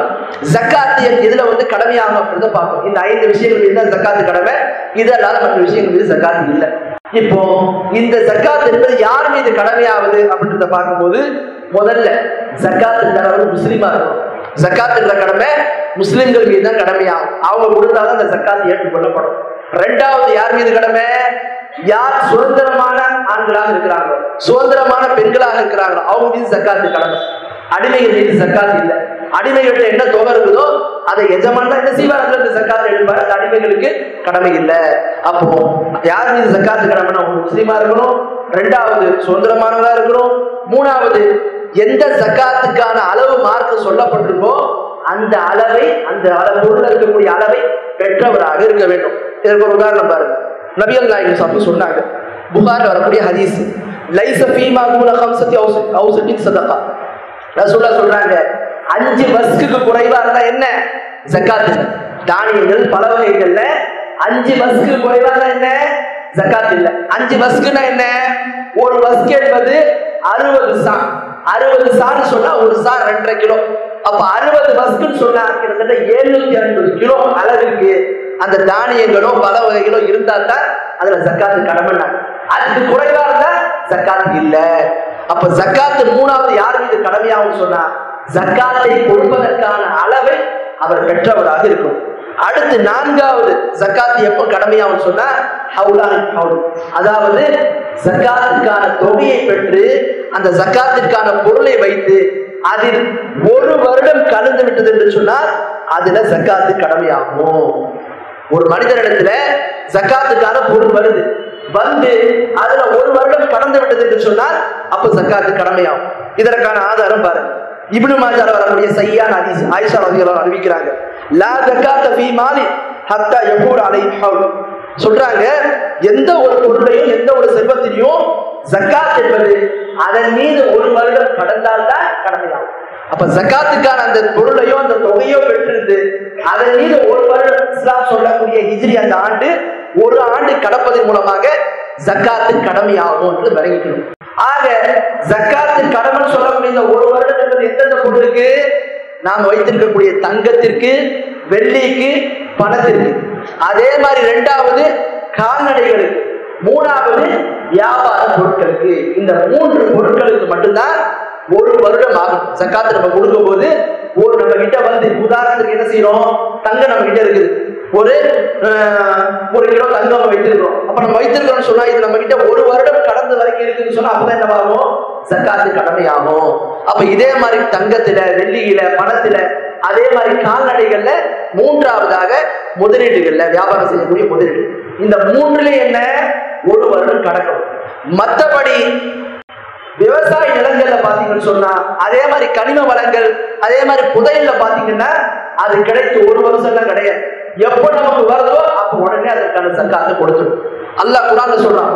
ஜக்காத்து இதுல கடமையாகும் அப்படின்றத பார்ப்போம். இந்த 5 விஷயங்கள் மீது தான் ஜக்காத்து கடமை, இது அல்லாத மற்ற விஷயங்கள் மீது ஜக்காத்து இல்லை. இப்போ இந்த ஜக்காத் என்பது யார் மீது கடமையாவது அப்படின்றத பார்க்கும்போது முதல்ல ஜக்காத் தரவர் முஸ்லிமா இருக்கும். ஜக்காத் என்ற கடமை முஸ்லிம்கள் மீது தான் கடமையாகும். அவங்க கொடுத்தாதான் அந்த ஜக்காத் ஏற்றுக்கொள்ளப்படும். இரண்டாவது யார் மீது கடமை? யார் சுதந்திரமான ஆண்களாக இருக்கிறாங்களோ, சுதந்திரமான பெண்களாக இருக்கிறாங்களோ அவங்க மீது ஜக்காத்து கடமை. அடிமைகள் மீது ஜக்காத் இல்லை. அடிமைகள்ட்ட என்ன தொகை இருக்குதோ அதை எஜமான் தான் என்ன செய்வார்? ஜக்காத் எடுப்பார். அந்த அடிமைகளுக்கு கடமை இல்லை. அப்போ யார் மீது ஜக்காத்து கடமைனா முஸ்லிமா இருக்கணும், இரண்டாவது சுதந்திரமானவர்களா இருக்கணும், மூணாவது எந்த ஜக்காத்துக்கான அளவு மார்க் சொல்லப்பட்டிருக்கோ அந்த அளவை, அந்த பொருள் இருக்கக்கூடிய அளவை பெற்றவராக இருக்க வேண்டும். இதற்கு ஒரு உதாரணம் பாருங்க. நபிகள் நாயகம் ஸல்லல்லாஹு சொன்னாங்க, புகாரில் வரக்கூடிய ஹதீஸ், லைஸ ஃபீமா தூன ஹம்ஸத்தி அவ்ஸத்தின் ஸதகா. ரசூலுல்லாஹ் சொல்றாங்க 5 வஸ்குக்கு குறைவா இருந்தா என்ன ஜக்காத்? தானியங்கள், பல வகைகள்ல 5 வஸ்கு குறைவா இருந்தா என்ன ஜக்காத் இல்ல. 5 வஸ்குனா என்ன? ஒரு வஸ்கு என்பது 60 சா. 60 சான்னு சொன்னா ஒரு சா 2.5 கிலோ. அப்ப 60 வஸ்குன்னு சொன்னா கிட்டத்தட்ட 750 கிலோ அளவிற்கு அந்த தானியங்களோ பல வகைகளோ இருந்தா தான் அதுல ஜக்காத்து கடமை. அதுக்கு குறைவா இருந்தா ஜக்காத் இல்ல. அப்ப ஜக்காத்து மூணாவது யார் மீது கடமையாகும் சொன்னா ஜக்காத்தை கொடுப்பதற்கான அளவை அவர் பெற்றவராக இருக்கும். அடுத்து நான்காவது ஜக்காத்து எப்ப கடமையாகும் சொன்னா ஹவுலான் ஹவுல், அதாவது ஜக்காத்துக்கான தொகையை பெற்று அந்த ஜக்காத்திற்கான பொருளை வைத்து அதில் 1 வருடம் கலந்து விட்டது என்று சொன்னால் அதுல ஜக்காத்து கடமையாகும். ஒரு மனிதனிடத்துல ஜக்காத்துக்கான பொருள் வருது, அதுல 1 வருடம் கடந்து விட்டது என்று சொன்னால் அப்ப ஜக்காத்து கடமையாகும். இதற்கான ஆதாரம் பாருங்க. இப்னு மாஜால வரக்கூடிய சஹீஹான ஹதீஸ், ஆயிஷா ரலியல்லாஹு அன்ஹா அறிவிக்கிறாங்க, லா ஜக்காத்த ஃபீ மாலி ஹத்தா யகூல் அலைஹி ஹவுல். சொல்றாங்க, எந்த ஒரு பொருளையும் எந்த ஒரு செல்வத்திலையும் ஜக்காத் என்பது அதன் மீது 1 வருடம் கடந்தால் தான் கடமையாகும். அப்ப ஜக்காத்துக்கான அந்த பொருளையோ அந்த தொகையோ பெற்றிருந்து அதன் மீது 1 வருடம், இஸ்லாம் சொல்லக்கூடிய ஹிஜ்ரி அந்த ஆண்டு 1 ஆண்டு கடப்பதன் மூலமாக ஜக்காத்து கடமையாகும் என்று விளங்கிக்கணும். ஆக ஜக்காத்து கடமை சொல்லக்கூடிய இந்த 1 வருடம் என்பது எந்தெந்த பொருளுக்கு? நாம் வைத்திருக்கக்கூடிய தங்கத்திற்கு, வெள்ளிக்கு, பணத்திற்கு. அதே மாதிரி இரண்டாவது கால்நடைகளுக்கு, மூணாவது வியாபார பொருட்களுக்கு. இந்த 3 பொருட்களுக்கு மட்டும்தான் 1 வருடம் ஆகும். ஜக்காத்து நம்ம கொடுக்கும் போது நம்ம கிட்ட உதாரணத்துக்கு என்ன செய்யறோம்? தங்கம் நம்ம கிட்ட இருக்குது, ஒரு கிலோ தங்கம் வைத்திருக்கிறோம். அப்ப நம்ம வைத்திருக்கிறோம்னு சொன்னா இது நம்ம கிட்ட 1 வருடம் கடந்த வரைக்கும் இருக்குன்னு சொன்னா அப்பதான் என்னவாகும்? ஜக்காத்து கடமையாகும். அப்ப இதே மாதிரி தங்கத்துல, வெள்ளியில, பணத்துல, அதே மாதிரி கால்நடைகள்ல, மூன்றாவதாக முதலீடுகள்ல, வியாபாரம் செய்யக்கூடிய முதலீடு. இந்த 3ல என்ன 1 வருடம் கடக்கும். மற்றபடி விவசாய நிலங்கள்ல பாத்தீங்கன்னு சொன்னா, அதே மாதிரி கனிம வளங்கள், அதே மாதிரி புதையல்ல பாத்தீங்கன்னா அது கிடைத்து 1 வருஷம் தான் கிடையாது. எப்ப நமக்கு வருதோ அப்ப உடனே அதற்கான ஜக்காத்தை கொடுத்துடும். அல்லாஹ் குர்ஆன்ல சொல்றான்,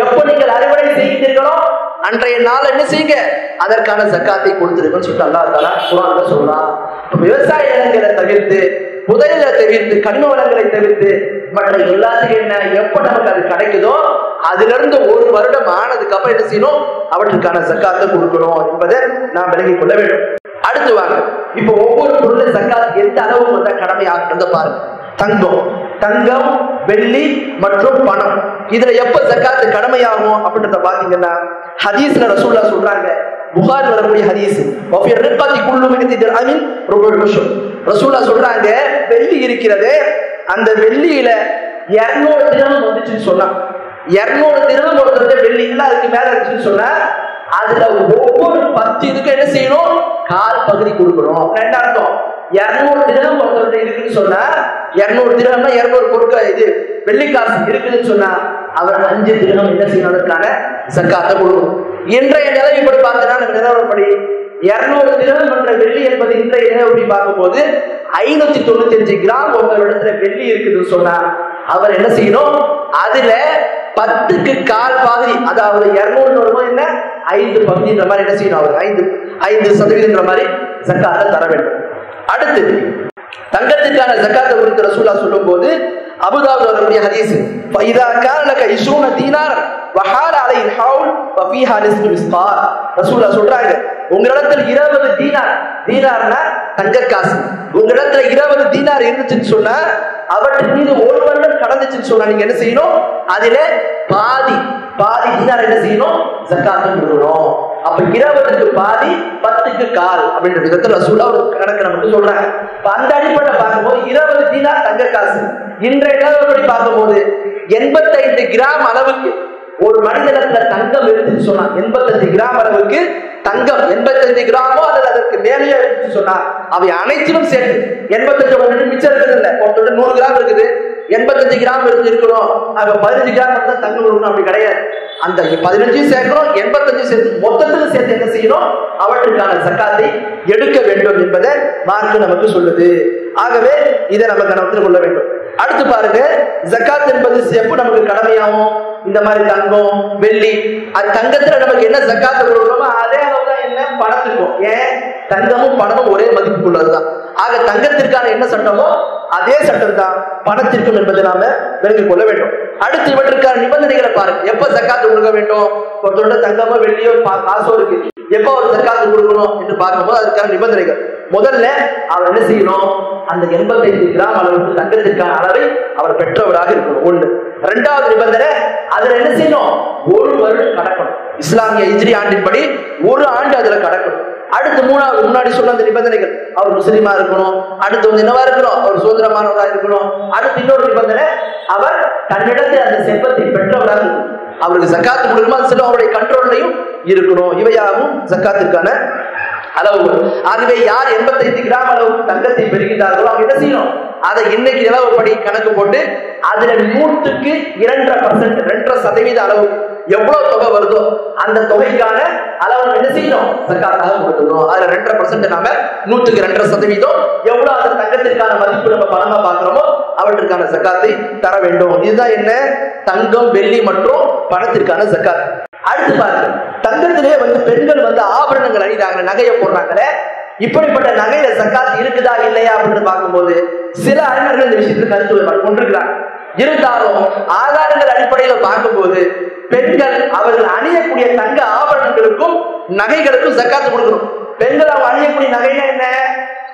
எப்ப நீங்கள் அறுவடை செய்கிறீர்களோ அன்றைய நாள் என்ன செய்யுங்க, அதற்கான ஜக்காத்தை கொடுத்துருக்கன்னு சொல்லிட்டு அல்லாஹ் தஆலா குர்ஆன்ல சொல்றான். விவசாய நிலங்களை தவிர்த்து, புதையலை தவிர்த்து, கனிம வளங்களை தவிர்த்து மற்ற எல்லாத்துக்கும் என்ன, எப்ப நமக்கு அது கிடைக்குதோ அதுல இருந்து 1 வருடம் ஆனதுக்கு அப்புறம் என்ன செய்யணும், அவற்றுக்கான ஜக்காத்தை கொடுக்கணும் என்பதை நாம் விலகிக் கொள்ள வேண்டும். அடுத்து வாங்க, இப்ப ஒவ்வொரு பொருளும் ஜக்காத் எந்த அளவு வந்தா கடமையாகிறத பாருங்க. தங்கம், வெள்ளி மற்றும் பணம், இதுல எப்ப ஜக்காத்து கடமையாகும் அப்படின்றத பாத்தீங்கன்னா ஹதீஸ்ல ரசூலுல்லாஹ் சொல்றாங்க, புகார் வரக்கூடிய ஹதீஸ். வஃபி ரிqati kullu minati dirhamin rubu'ul ushur. ரசூலுல்லாஹ் சொல்றாங்க, வெள்ளி இருக்கிறது, அந்த வெள்ளியில 200 திரகம் வந்துச்சுன்னு சொன்னா, 200 திரகம் ஒருத்தர் வெள்ளி இல்ல அதுக்கு மேல இருந்துச்சுன்னு சொன்னா, அதுல ஒவ்வொரு 10 இதுக்கு என்ன செய்யணும்? கால் பகுதி கொடுக்கணும். என்ன அர்த்தம்? 200 திரகம் ஒருத்தர் இருக்குன்னு சொன்னா, 200 திரகம்னா 200 பொருட்கள் இது வெள்ளி காசு இருக்குதுன்னு சொன்னா, அவர் 5 திரகம் என்ன செய்யணும்? அதற்கான ஜக்காத்தை கொடுக்கணும். இன்றைய நிலைமைப்படி பார்த்தோம்னா, நம்ம நிலவரப்படி 200 திரகம் என்ற வெள்ளி என்பது இன்றைய நிலைமைப்படி பார்க்கும்போது 595 கிராம் ஒருத்தரிடத்துல வெள்ளி இருக்குதுன்னு சொன்னா, அவர் என்ன செய்யணும்? அதுல 10க்கு கால் பகுதி, அதாவது 200 வரும்போது என்ன 5 பகுதின்ற மாதிரி என்ன செய்யணும்? அவர் 5% மாதிரி ஜக்காத்தை தர வேண்டும். அடுத்து தங்கத்திற்கான ஜக்காத்தை குறித்து ரசூலுல்லாஹ் சொல்லும் போது அபூதாவுத் வரக்கூடிய ஹதீஸ், ஃபைதா கான லக 20 தீனார் வஹால அலைஹில் ஹவுல் ஃபீஹா நிஸ்ஃபு மிஸ்கார். ரசூலுல்லாஹ் சொல்றாங்க, உங்களிடத்தில் 20 தீனார், தீனார்னா தங்க காசு, உங்களிடத்துல 20 தீனார் இருந்துச்சுன்னு சொன்னா, அவற்றின் மீது ஒரு வருடம் கடந்துச்சுன்னு சொன்னா, நீங்க என்ன செய்யணும்? அதுல பாதி தீனார் என்ன செய்யணும்? ஜக்காத்தை கொடுக்கணும். அப்ப 20க்கு பாதி 10க்கு கால் அப்படின்ற விதத்துல ரசூலுல்லாஹ் ஒரு கணக்கு நமக்கு சொல்றாங்க. அந்த அடிப்படையில் பார்க்கும்போது 20 தீனார் தங்க காசு இன்றைய நிலவரப்படி பார்க்கும்போது 85 கிராம் அளவுக்கு ஒரு மனிதனத்துல தங்கம் இருக்குன்னு சொன்னா, 85 கிராம் அளவுக்கு தங்கம் 85 கிராமோ அல்லது அதற்கு மேலேயே இருக்குன்னு சொன்னா, அவை அனைத்திலும் சேர்த்து 85 மிச்சம் இருக்குது இல்ல, 100 கிராம் இருக்குது, 85 கிராம் இருக்கணும், அப்ப 15 கிராம் மட்டும் தங்கம் கொடுக்கணும் அப்படி கிடையாது. அந்த 15 சேர்க்கணும், 85 சேர்த்து மொத்தத்துக்கு சேர்த்து என்ன செய்யணும்? அவற்றுக்கான ஜக்காத்தை எடுக்க வேண்டும் என்பதை மார்க்கு நமக்கு சொல்லுது. ஆகவே இதை நம்ம கவனத்தில் கொள்ள வேண்டும். அடுத்து பாருங்க, ஜக்காத் என்பது எப்ப நமக்கு கடமையாகும்? இந்த மாதிரி தங்கம் வெள்ளி, அது தங்கத்துல நமக்கு என்ன ஜக்காத்து கொடுக்கணுமோ அதே அளவுதான் என்ன பணத்திற்கும். ஏன்? தங்கமும் பணமும் ஒரே மதிப்புக்குள்ளதுதான். ஆக தங்கத்திற்கான என்ன சட்டமோ அதே சட்டம் தான் பணத்திற்கும் என்பதை நாம விளங்கிக் கொள்ள வேண்டும். அடுத்து இவற்றுக்கான நிபந்தனைகளை பாருங்க. எப்ப ஜக்காத்து கொடுக்க வேண்டும்? ஒருத்தரோட தங்கமோ வெள்ளியோ காசோ இருக்கு, எப்ப ஒரு ஜக்காத்து கொடுக்கணும் என்று பார்க்கும்போது அதுக்கான நிபந்தனைகள், முதல்ல அவர் என்ன செய்யணும்? அந்த 85 கிராம் அளவுக்கு தங்கத்திற்கான அளவை அவர் பெற்றவராக இருக்கணும். ஒண்ணு. இரண்டாவது நிபந்தனை, அதுல என்ன செய்யணும்? ஒரு வருடம் கடக்கணும். இஸ்லாமிய ஹிஜ்ரி ஆண்டின்படி ஒரு ஆண்டு அதுல கடக்கணும். அடுத்து மூணாவது, முன்னாடி சொன்ன அந்த நிபந்தனைகள், அவர் முஸ்லீமா இருக்கணும். அடுத்து வந்து என்னவா இருக்கணும்? அவர் சுதந்திரமானவரா இருக்கணும். அடுத்து இன்னொரு நிபந்தனை, அவர் தன்னிடத்தில் அந்த செல்வத்தை பெற்றவராக இருக்கணும். அவருக்கு ஜக்காத்து கொடுக்குமா அந்த செல்வம் அவருடைய கண்ட்ரோல்லையும் இருக்கணும். இவையாகவும் ஜக்காத்திற்கான அளவுகள். ஆகவே யார் 85 கிராம் அளவுக்கு தங்கத்தை பெறுகின்றார்களோ அவங்க என்ன செய்யணும்? அதை இன்னைக்கு நிலவுப்படி கணக்கு போட்டு அதுல 100க்கு 2.5% அளவு எவ்வளவு தொகை வருதோ அந்த தொகைக்கான அளவு என்ன செய்யணும்? ஜக்காத்தாக கொடுக்கணும். அதுல 2.5% நாம 100க்கு 2% எவ்வளவு அந்த தங்கத்திற்கான மதிப்பு நம்ம பணமா பாக்குறோமோ அவற்றுக்கான ஜக்காத்தை தர வேண்டும். இதுதான் என்ன? தங்கம் வெள்ளி மற்றும் பணத்திற்கான ஜக்காத். அடுத்து பாருங்க, தங்கத்திலே வந்து பெண்கள் வந்து ஆபரணங்கள் அணிந்தாங்க, நகையை போடுறாங்களே, இப்படிப்பட்ட நகையில ஜக்காத் இருக்குதா இல்லையா அப்படின்னு பார்க்கும்போது சில அறிஞர்கள் இந்த விஷயத்தில் கருத்து கொண்டிருக்கிறாங்க. இருந்தாலும் ஆதாரங்கள் அடிப்படையில் பார்க்கும்போது பெண்கள் அவர்கள் அணியக்கூடிய தங்க ஆபரணங்களுக்கும் நகைகளுக்கும் ஜக்காத்து கொடுக்கணும். பெண்கள் அவங்க அணியக்கூடிய நகைனா என்ன?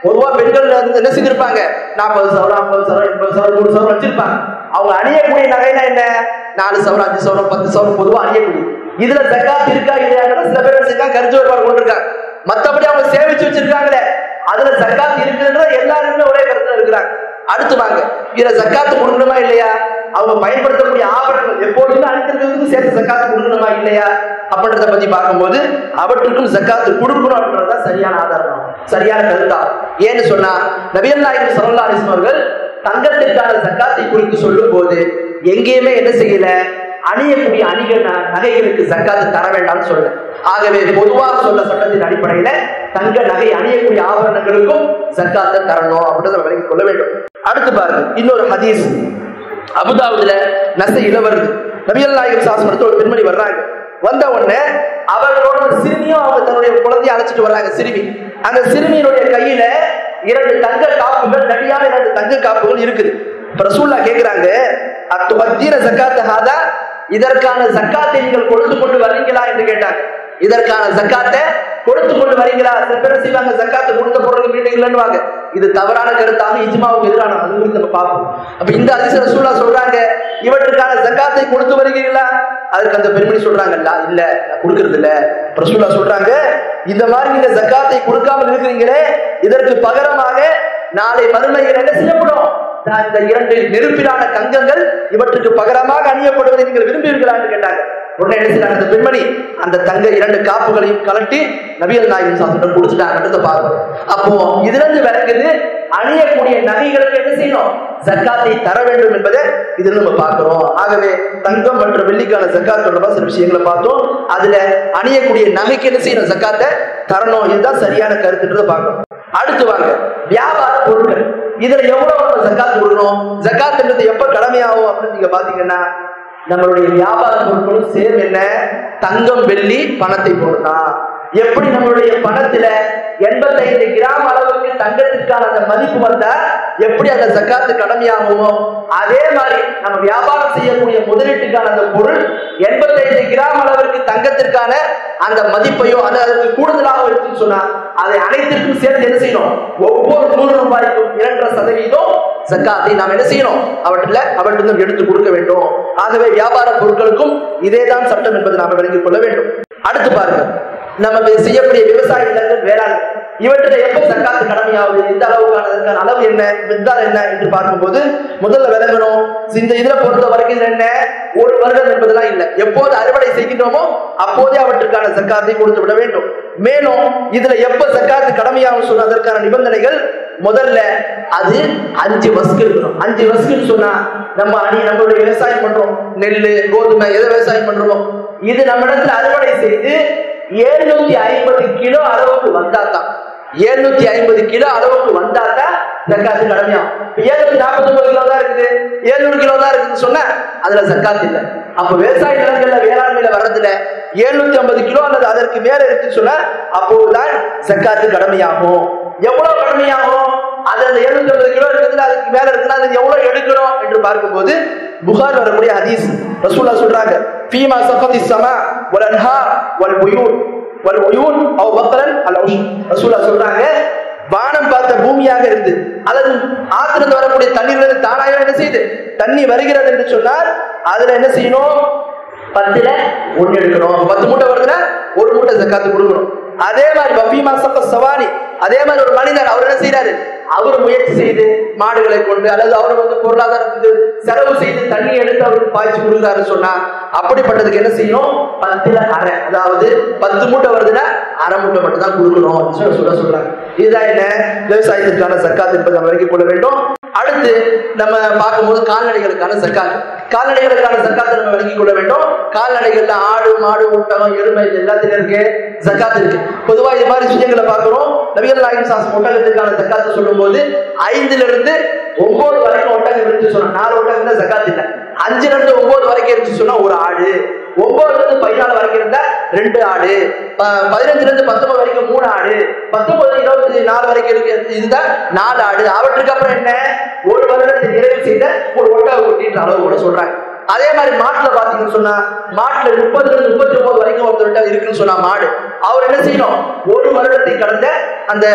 பொதுவா பெண்கள் என்ன செஞ்சிருப்பாங்க? 40 சவரம் 50 சவரம் 80 சவரம் 100 சவரம் வச்சிருப்பாங்க. அவங்க அணியக்கூடிய நகைனா என்ன? 4 சவரம் 5 சவரம் 10 சவரம் பொதுவா அணியக்கூடிய. இதுல ஜக்காத் இருக்கா இல்லையா சில பேர் கருத்து வேறுபாடு கொண்டிருக்காங்க. மற்றபடி அவங்க சேமிச்சு வச்சிருக்காங்களே அதுல ஜக்காத் இருக்குன்ற எல்லாருமே ஒரே கருத்துல இருக்கிறாங்க. அடுத்து வாங்க, இதுல ஜக்காத்து கொடுக்கணுமா இல்லையா? அவங்க பயன்படுத்தக்கூடிய ஆபரணங்கள் எப்போதுமே அணிந்திருக்கிறதுக்கு சேர்த்து ஜக்காத்து கொடுக்கணுமா இல்லையா அப்படின்றத பத்தி பார்க்கும்போது அவற்றுக்கும் ஜக்காத்து கொடுக்கணும் அப்படின்றதுதான் சரியான ஆதாரம், சரியான கருத்தா. ஏன்னு சொன்னா நபிகள் நாயகம் ஸல்லல்லாஹு அலைஹி வஸல்லம் அவர்கள் தங்கத்திற்கான ஜக்காத்தை குறித்து சொல்லும் போது எங்கேயுமே என்ன செய்யல? அணியக்கூடிய அணிகள் நகைகளுக்கு ஜக்காத்து தர வேண்டாம்னு சொல்ல. ஆகவே பொதுவாக சொல்ல சட்டத்தின் அடிப்படையில தங்க நகை அணியக்கூடிய ஆபரணங்களுக்கும் ஜக்காத்தை தரணும் அப்படின்றத விளங்கிக் கொள்ள வேண்டும். அடுத்து பாருங்க, இன்னொரு ஹதீஸ் அபூதாவுதுல நஸீல வருது. நபிகள் நாயகம் ஸல்லல்லாஹு அலைஹி வஸல்லம் ஒரு பெண்மணி வர்றாங்க. வந்த உடனே அவர்களோட சிறுமியும் அவங்க தன்னுடைய குழந்தையை அழைச்சிட்டு வர்றாங்க. சிறுமி, அந்த சிறுமியினுடைய கையில 2 தங்க காப்புகள், நடியான 2 தங்க காப்புகள் இருக்குது. ரசூலுல்லாஹ் கேக்குறாங்க, அத்துவத்தீர ஜக்காத் ஹாதா, இதற்கான ஜக்காத்தை நீங்கள் கொடுத்து கொண்டு வரீங்களா என்று கேட்டாங்க. இதற்கான ஜக்காத்தை கொடுத்து கொண்டு வரீங்களா? சில பேர் செய்வாங்க, ஜக்காத்து கொடுத்த பொருளுக்கு இல்லைன்னு. இது தவறான கருத்தாக இஜ்மாவுக்கு எதிரான, அது குறித்து நம்ம பார்ப்போம். அப்ப இந்த ஹதீஸ் ரசூலுல்லாஹ் சொல்றாங்க, இவற்றுக்கான ஜக்காத்தை கொடுத்து வருகிறீர்களா? அதுக்கு அந்த பெண்மணி சொல்றாங்கல்ல, இல்ல கொடுக்கறது இல்ல. ரசூலுல்லாஹ் சொல்றாங்க, இந்த மாதிரி நீங்க ஜக்காத்தை கொடுக்காமல் இருக்கிறீங்களே, இதற்கு பகரமாக நாளை மறுமையில் என்ன செய்யப்படும்? இந்த 2 நெருப்பிலான தங்கங்கள் இவற்றுக்கு பகரமாக அணியப்படுவதை நீங்கள் விரும்புவீர்களா என்று கேட்டாங்க. உடனே என்ன செய்யறாங்க அந்த பெண்மணி, அந்த தங்க 2 காப்புகளையும் கலட்டி நபிகள் நாயகம் ஸல்லல்லாஹு கொடுத்துட்டாங்க. பார்க்கணும். அப்போ இதுல இருந்து விளங்குது, அணியக்கூடிய நகைகளுக்கு என்ன செய்யணும்? ஜக்காத்தை தர வேண்டும் என்பதை இதுல நம்ம பார்க்கிறோம். ஆகவே தங்கம் மற்றும் வெள்ளிக்கான ஜக்காத் தொடர்பாக சில விஷயங்களை பார்த்தோம். அதுல அணியக்கூடிய நகைக்கு என்ன செய்யணும்? ஜக்காத்தை தரணும். இதுதான் சரியான கருத்துன்றதை பார்க்கணும். அடுத்து வாங்க, வியாபார பொருட்கள். இதுல எவ்வளவு ஜக்காத் கொடுக்கணும்? ஜக்காத்ன்றது எப்ப கடமையாகும் அப்படின்னு நீங்க பாத்தீங்கன்னா, நம்மளுடைய வியாபார பொருட்களும் சேம் என்ன? தங்கம் வெள்ளி பணத்தை போடுதான். எப்படி நம்மளுடைய பணத்துல 85 கிராம் அளவுக்கு தங்கத்திற்கான அந்த மதிப்பு வந்தா எப்படி அந்த ஜக்காத்து கடமையாகுமோ, அதே மாதிரி நம்ம வியாபாரம் செய்யக்கூடிய முதலீட்டுக்கான அந்த பொருள் 85 கிராம் அளவிற்கு தங்கத்திற்கான அந்த மதிப்பையோ அதற்கு கூடுதலாக இருக்குன்னு சொன்னா அதை அனைத்திற்கும் சேர்த்து என்ன செய்யணும்? ஒவ்வொரு 100 ரூபாய்க்கும் 2.5% ஜக்காத்தை நாம் என்ன செய்யணும்? அவற்றிலிருந்து எடுத்து கொடுக்க வேண்டும். ஆகவே வியாபார பொருட்களுக்கும் இதேதான் சட்டம் என்பதை நாம் விளங்கிக் கொள்ள வேண்டும். அடுத்து பாருங்க, நம்ம செய்யக்கூடிய விவசாய நிலங்கள், வேளாண், இவற்றில் எப்ப ஜக்காத்து கடமையாவது, இந்த அளவுக்கான அளவு என்ன, வித்தால் என்ன என்று பார்க்கும்போது முதல்ல விளங்கணும். இந்த இதுல பொறுத்த வரைக்கும் இது என்ன? ஒரு வருடம் என்பதெல்லாம் இல்லை. எப்போது அறுவடை செய்கின்றோமோ அப்போதே அவற்றுக்கான ஜக்காத்தை கொடுத்து விட வேண்டும். மேலும் இதுல எப்ப ஜக்காத்து கடமையாகும் சொன்ன அதற்கான நிபந்தனைகள், முதல்ல அது 5 வஸ்கு இருக்கணும். 5 வஸ்குன்னு சொன்னா நம்மளுடைய விவசாயம் பண்றோம், நெல்லு கோதுமை எதை விவசாயம் பண்றோமோ இது நம்ம இடத்துல அறுவடை செய்து 750 கிலோ அளவுக்கு வந்தாதான், 750 கிலோ அளவுக்கு வந்தாதான் ஜக்காத்து கடமையாகும். 749 கிலோ தான் இருக்குது, 700 கிலோ தான் இருக்குன்னு சொன்னா அதுல ஜக்காத்து இல்லை. அப்ப விவசாய நிலங்கள்ல வேளாண்மையில வர்றதுல 750 கிலோ அல்லது அதற்கு மேல இருக்குன்னு சொன்னா அப்போதுதான் ஜக்காத்து கடமையாகும். எவ்வளவு கடமையாகும்? அது அந்த 750 கிலோ இருக்குதுல அதுக்கு மேல இருக்குன்னா அது எவ்வளவு எடுக்கணும் என்று பார்க்கும்போது புகார் வரக்கூடிய ஹதீஸ், ரசூலுல்லாஹ் சொல்றாங்க, ஃபீமா சஃபதி ஸமா வல் அன்ஹார் வல் புயூன் வல் உயூன் அவ் பக்ரன் அல் உஷ். ரசூலுல்லாஹ் சொல்றாங்க, வானம் பார்த்த பூமியாக இருந்து அல்லது ஆற்றிலிருந்து வரக்கூடிய தண்ணீர் தானாக என்ன செய்யுது? தண்ணி வருகிறது என்று சொன்னால் அதுல என்ன செய்யணும்? 10ல் 1 எடுக்கணும். 10 மூட்டை வருதுன்னா 1 மூட்டை ஜக்காத்து கொடுக்கணும். அதே மாதிரி பஃபீமா சஃப சவானி, அதே மாதிரி ஒரு மனிதர் அவர் என்ன செய்யறாரு? அவர் முயற்சி செய்து மாடுகளை கொண்டு அல்லது அவர் பொருளாதாரத்துக்கு செலவு செய்து தண்ணி எடுத்து அவருக்கு பாய்ச்சி கொடுக்குறாரு சொன்னா அப்படிப்பட்டதுக்கு என்ன செய்யணும்? 10ல் அரை, அதாவது 10 மூட்டை வருதுன்னா அரை மூட்டை மட்டும் தான் கொடுக்கணும் சொல்றாங்க. இதுதான் என்ன? விவசாயத்திற்கான ஜக்காத் என்பதை நம்ம வரைக்கும் கொள்ள வேண்டும். அடுத்து நம்ம பார்க்கும்போது கால்நடைகளுக்கான ஜக்காத். கால்நடைகளுக்கான ஜக்காத்தை நம்ம விளங்கிக் கொள்ள வேண்டும். கால்நடைகள்ல ஆடு மாடு ஒட்டகம் எருமை எல்லாத்திலும் இருக்கு ஜக்காத் இருக்கு. பொதுவா இது மாதிரி விஷயங்களை பார்க்கிறோம். நபிகள் நாயகம் ஸல்லல்லாஹு ஒட்டகத்திற்கான ஜக்காத்தை சொல்லும் போது 5லிருந்து 9 வரைக்கும் ஒட்டகம் இருந்து சொன்னா 4 ஒட்டகம் தான் ஜக்காத் இல்லை. 5லிருந்து 9 வரைக்கும் இருந்து சொன்னா ஒரு ஆடு, 9லிருந்து 14 வரைக்கும் இருந்தா 2 ஆடு, 15லிருந்து 19 வரைக்கும் 3 ஆடு, 19 24 வரைக்கும் இருக்கு இதுதான் 4 ஆடு. அவற்றுக்கு அப்புறம் என்ன? ஒரு வருடத்தை நிறைவு செய்த ஒரு ஒட்டக குட்டின்ற அளவு கூட சொல்றாங்க. அதே மாதிரி மாட்டுல பாத்தீங்கன்னு சொன்னா மாட்டுல 30லிருந்து 39 வரைக்கும் ஒருத்தர் இருக்குன்னு சொன்னா மாடு, அவர் என்ன செய்யணும்? ஒரு வருடத்தை கடந்த அந்த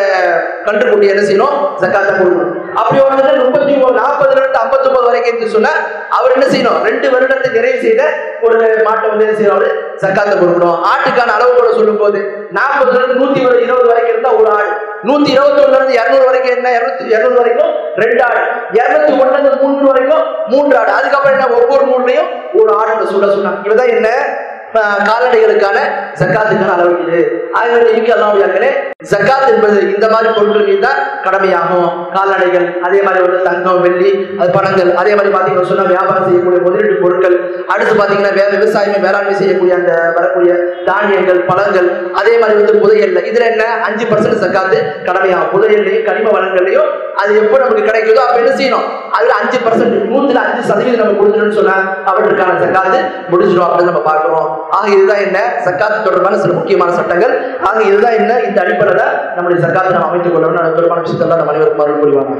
கன்றுக்குட்டி என்ன செய்யணும்? ஜக்காத்தை கொடுக்கணும். அப்படி ஒரு 40லிருந்து 59 வரைக்கும் சொன்னா அவர் என்ன செய்யணும்? 2 வருடத்தை நிறைவு செய்த ஒரு மாட்டை வந்து என்ன செய்யணும்? ஜக்காத்தை கொடுக்கணும். ஆட்டுக்கான அளவு கூட சொல்லும் போது 40லிருந்து 120 வரைக்கும் இருந்தா ஒரு ஆடு, 121லிருந்து 200 வரைக்கும் என்ன 200 வரைக்கும் 2 ஆடு, 201லிருந்து 300 வரைக்கும் 3 ஆடு. அதுக்கப்புறம் என்ன? ஒவ்வொரு 3லையும் ஒரு ஆடு சொல்ல சொன்னாங்க. இவதான் என்ன? கால்நடைகளுக்கான ஜக்காத்துக்கான அளவு. ஆகவே ஜக்காத் என்பது இந்த மாதிரி பொருட்கள் தான் கடமையாகும். கால்நடைகள், அதே மாதிரி வந்து தங்கம் வெள்ளி அது பணங்கள், அதே மாதிரி பாத்தீங்கன்னா சொன்னா வியாபாரம் செய்யக்கூடிய முதலீட்டு பொருட்கள், அடுத்து பாத்தீங்கன்னா விவசாயம் வேளாண்மை செய்யக்கூடிய அந்த வரக்கூடிய தானியங்கள் பழங்கள், அதே மாதிரி வந்து புதையல்ல இதுல என்ன 5% ஜக்காத்து கடமையாகும். புதையல்லையும் கனிம வளங்கள்லையும் அது எப்போ நமக்கு கிடைக்குதோ அப்ப என்ன செய்யணும்? அதுல 5%, 100ல் 5% நம்ம கொடுக்கணும்னு சொன்னா அவற்றுக்கான ஜக்காத்து முடிஞ்சிடும் அப்படின்னு நம்ம பார்க்கிறோம். ஆக இதுதான் என்ன? ஜக்காத்து தொடர்பான சில முக்கியமான சட்டங்கள். ஆக இதுதான் என்ன? இந்த அடிப்படையில நம்முடைய ஜக்காத்தை நாம் அமைத்துக் கொள்ளணும். அது தொடர்பான விஷயத்தெல்லாம் நம்ம அனைவருக்கும் அருள் புரிவாங்க.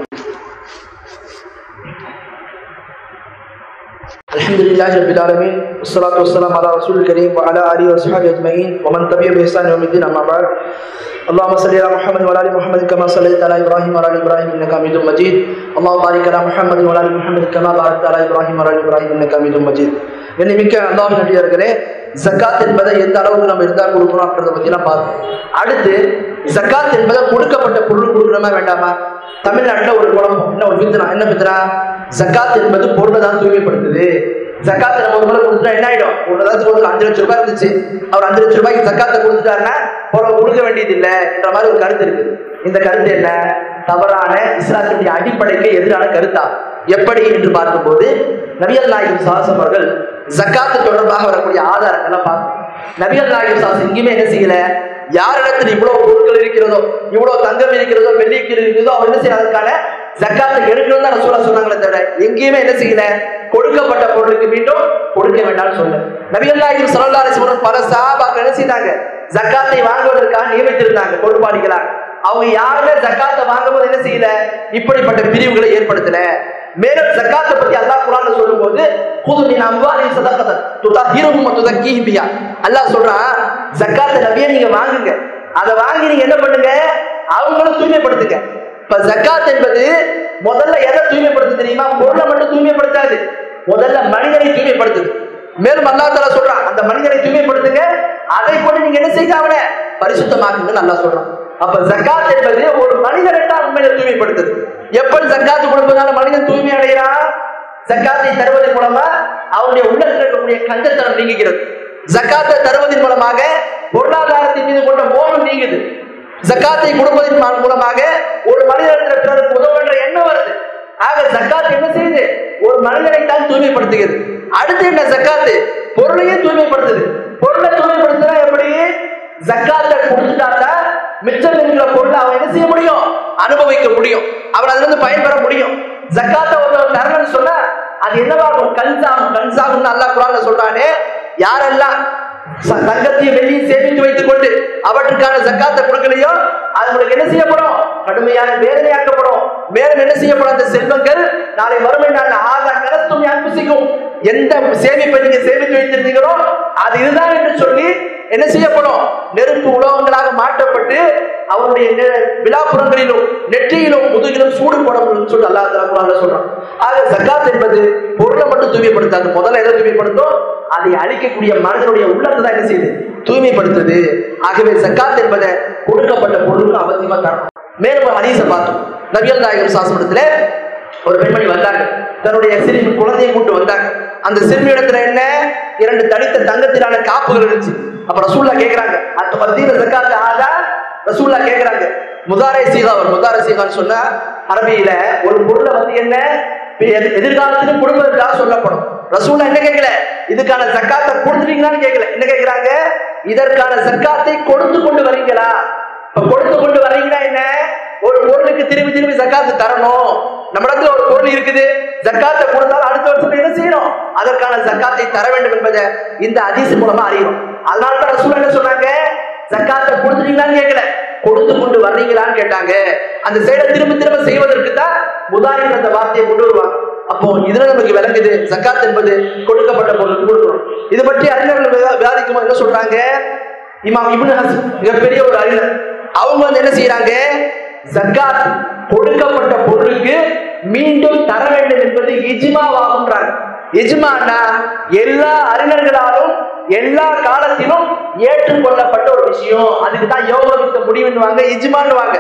அல்ஹம்துலில்லாஹி ரப்பில் ஆலமீன், வஸ்ஸலாத்து வஸ்ஸலாமு அலா ரசூலில் கரீம் வ அலா ஆலிஹி வ ஸஹ்பிஹி அஜ்மஈன் வ மன் தபிஅ பி இஹ்சான் யௌமிddin. அம்மா பஅத். اللهم صل على محمد وعلى ال محمد كما صليت على ابراهيم وعلى ال ابراهيم انك حميد مجيد. اللهم بارك على محمد وعلى ال محمد كما باركت على ابراهيم وعلى ال ابراهيم انك حميد مجيد. என்னமிக்க அல்லாஹ்வின் அடியார்களே, ஜகாத் என்பதை எந்த அளவுக்கு நம்ம இருந்தா கொடுக்கணும் அப்படின்றத பத்தி எல்லாம் பார்த்தோம். அடுத்து ஜகாத் என்பதை கொடுக்கப்பட்ட பொருள் கொடுக்கணுமா வேண்டாமா? தமிழ்நாட்டுல ஒரு குழப்பம், என்ன ஒரு பித்னா, என்ன பித்னா? ஜகாத் என்பது பொருளை தான் தூய்மைப்படுத்துது. ஜகாத்தை நம்ம ஒரு முறை கொடுத்துட்டா என்ன ஆயிடும்? ஒரு ஏதாச்சும் 5 லட்சம் ரூபாய் இருந்துச்சு, அவர் 5 லட்சம் ரூபாய்க்கு ஜகாத்தை கொடுத்துட்டாருன்னா கொடுக்க வேண்டியது இல்லை என்ற மாதிரி ஒரு கருத்து இருக்கு. இந்த கருத்து என்ன? தவறான, இஸ்லாத்தினுடைய அடிப்படைக்கு எதிரான கருத்தா? எப்படி என்று பார்க்கும்போது நபிகள் நாயகம் ஸல்லல்லாஹு அவர்கள் ஜகாத்து தொடர்பாக வரக்கூடிய ஆதாரங்களை பார்க்கணும். நபிகள் நாயகம் ஸல்லல்லாஹு எங்கேயுமே என்ன செய்யல, யாரிடத்தில் இவ்வளவு பொருட்கள் இருக்கிறதோ, இவ்வளவு தங்கம் இருக்கிறதோ, வெள்ளி இருக்கிறதோ, அவர் என்ன செய்ய அதுக்கான ஜகாத்தை எடுக்கணும் தான் ரசூலா சொன்னாங்களே தவிர எங்கேயுமே என்ன செய்யல, கொடுக்கப்பட்ட பொருளுக்கு மீண்டும் கொடுக்க வேண்டாம்னு சொல்ல. நபிகள் நாயகம் ஸல்லல்லாஹு அலைஹி வஸல்லம் பல சஹாபாக்கள் என்ன செய்தாங்க, ஜகாத்தை வாங்குவதற்காக நியமித்திருந்தாங்க பொறுப்பாளிகளா. அவங்க யாருமே ஜகாத்தை வாங்கும்போது என்ன செய்யல, இப்படிப்பட்ட பிரிவுகளை ஏற்படுத்தல. மேலும் ஜகாத்தை பத்தி அல்லாஹ் குர்ஆன்ல சொல்லும்போது குது மின் அம்வாலிஹிம் ஸதகத்தன் துதஹிருஹும் வ துஸக்கீஹிம் பிஹா, அல்லாஹ் சொல்றான் ஜகாத்தை நபியே நீங்க வாங்குங்க, அதை வாங்கி நீங்க என்ன பண்ணுங்க, அவங்கள தூய்மைப்படுத்துங்க. இப்ப ஜகாத் என்பது முதல்ல எதை தூய்மைப்படுத்து தெரியுமா? பொருளை மட்டும் தூய்மைப்படுத்தாது, முதல்ல மனிதனை தூய்மைப்படுத்துது. மேலும் அல்லாஹ் தஆலா சொல்றான் அந்த மனிதனை தூய்மைப்படுத்துங்க, அதை கொண்டு நீங்க என்ன செய்ய அவனை பரிசுத்தமாக்குங்கன்னு அல்லாஹ் சொல்றான். அப்ப ஜகாத் என்பது ஒரு மனிதனை தான் உண்மையில தூய்மைப்படுத்துது. எப்படி ஜகாத் கொடுப்பதால மனிதன் தூய்மை அடைகிறான்? ஜகாத்தை தருவதன் மூலமா அவனுடைய உள்ளத்தில் இருக்கக்கூடிய கஞ்சத்தனம் நீங்குகிறது. ஜகாத்தை தருவதன் மூலமாக பொருளாதாரத்தின் மீது கொண்ட மோகம் நீங்குது. ஜகாத்தை கொடுப்பதன் மூலமாக ஒரு மனிதனிடத்தில் பிறருக்கு உதவ என்ற எண்ணம் வருது. ஆக ஜகாத் என்ன செய்யுது? ஒரு மனிதனை தான் தூய்மைப்படுத்துகிறது. அடுத்து என்ன? ஜகாத்து பொருளையும் தூய்மைப்படுத்துது. பொருளை தூய்மைப்படுத்தினா எப்படி? ஜகாத்தை கொடுத்துட்டாதான் மிச்சம் இருக்கிற பொருளை அவன் என்ன செய்ய முடியும், அனுபவிக்க முடியும், அவன் அதுல இருந்து பயன்பெற முடியும். ஜகாத்தை ஒரு தரணும்னு சொன்னா அது என்னவாகும்? கன்சாகும் அல்லாஹ் குர்ஆன்ல சொல்றானே, யாரெல்லாம் தங்கத்தையும் வெள்ளியும் சேமித்து வைத்துக் கொண்டு அவற்றுக்கான ஜகாத்தை கொடுக்கலையோ அவங்களுக்கு என்ன செய்யப்படும்? கடுமையான வேதனையாக்கப்படும். மேலும் என்ன செய்யப்படும்? அந்த செல்வங்கள் நாளை வறுமை நாள் ஆகா கரத்தும் அனுப்பிக்கும். எந்த சேமிப்பை நீங்க சேமித்து வைத்திருந்தீங்களோ அது இதுதான் என்று சொல்லி என்ன செய்யப்படும்? நெருப்பு உலோகங்களாக மாற்றப்பட்டு அவருடைய விழாப்புறங்களிலும் நெற்றியிலும் முதுகிலும் சூடு போடப்படும் சொல்லி அல்லாஹ் தஆலா குர்ஆன்ல சொல்றான். ஆக ஜகாத் என்பது பொருளை மட்டும் தூய்மைப்படுத்தாது, முதல்ல எதை தூய்மைப்படுத்தும்? அதை அழிக்கக்கூடிய மனிதனுடைய உள்ளத்தை தான் என்ன செய்யுது, தூய்மைப்படுத்துது. ஆகவே ஜகாத் என்பதை கொடுக்கப்பட்ட பொருளுக்கு அவசியமா தரணும். மேலும் ஒரு ஹதீஸை பார்த்தோம். நபிகள் நாயகம் ஸல்லல்லாஹு அலைஹி வஸல்லம் ஒரு பெண்மணி வந்தாங்க, தன்னுடைய சிறுமி குழந்தையை கூட்டு வந்தாங்க. அந்த சிறுமி இடத்துல என்ன, 2 தடித்த தங்கத்திலான காப்புகள் இருந்துச்சு. அப்ப ரசூல்லா கேக்குறாங்க, அந்த மத்தியில ஜகாத் ஆதா? ரசூல்லா கேக்குறாங்க. முதாரை சீகான்னு சொன்னா அரபியில ஒரு பொருளை வந்து என்ன எதிர்காலத்திலும் கொடுப்பதற்காக சொல்லப்படும். ரசூல்லா என்ன கேட்கல, இதுக்கான ஜகாத்தை கொடுத்துட்டீங்களான்னு கேட்கல. என்ன கேட்கிறாங்க, இதற்கான ஜகாத்தை கொடுத்து கொண்டு வரீங்களா? இப்ப கொடுத்து கொண்டு வரீங்கன்னா என்ன, ஒரு பொருளுக்கு திரும்பி திரும்பி ஜகாத்து தரணும். நம்ம இடத்துல ஒரு பொருள் இருக்குது, ஜகாத்தை கொடுத்தாலும் அடுத்த வருஷம் என்ன செய்யணும், அதற்கான ஜகாத்தை தர வேண்டும் என்பதை இந்த ஹதீஸ் மூலமா அறியும். அதனாலதான் ரசூல் என்ன சொன்னாங்க, ஜகாத்தை கொடுத்துட்டீங்களான்னு கேட்கல, கொடுத்து கொண்டு வர்றீங்களான்னு கேட்டாங்க. அந்த செயலை திரும்ப திரும்ப செய்வதற்கு தான் முதாரின் அந்த வார்த்தையை கொண்டு வருவாங்க. அப்போ இதுல நமக்கு விளங்குது ஜகாத் என்பது கொடுக்கப்பட்ட பொருளுக்கு கொடுக்கணும். இது பற்றி அறிஞர்கள் விவாதிக்கும் என்ன சொல்றாங்க, இமாம் இப்னு ஹஸ்ம் மிகப்பெரிய ஒரு அறிஞர், அவங்க வந்து என்ன செய்யறாங்க, ஜகாத் கொடுக்கப்பட்ட பொருளுக்கு மீண்டும் தர வேண்டும் என்பது இஜ்மாவாகும்ன்றாங்க. இஜ்மானா எல்லா அறிஞர்களாலும் எல்லா காலத்திலும் ஏற்றுக்கொள்ளப்பட்ட ஒரு விஷயம், அதுக்கு தான் யோகமித்த முடிவுன்னுவாங்க, இஜ்மான்னுவாங்க.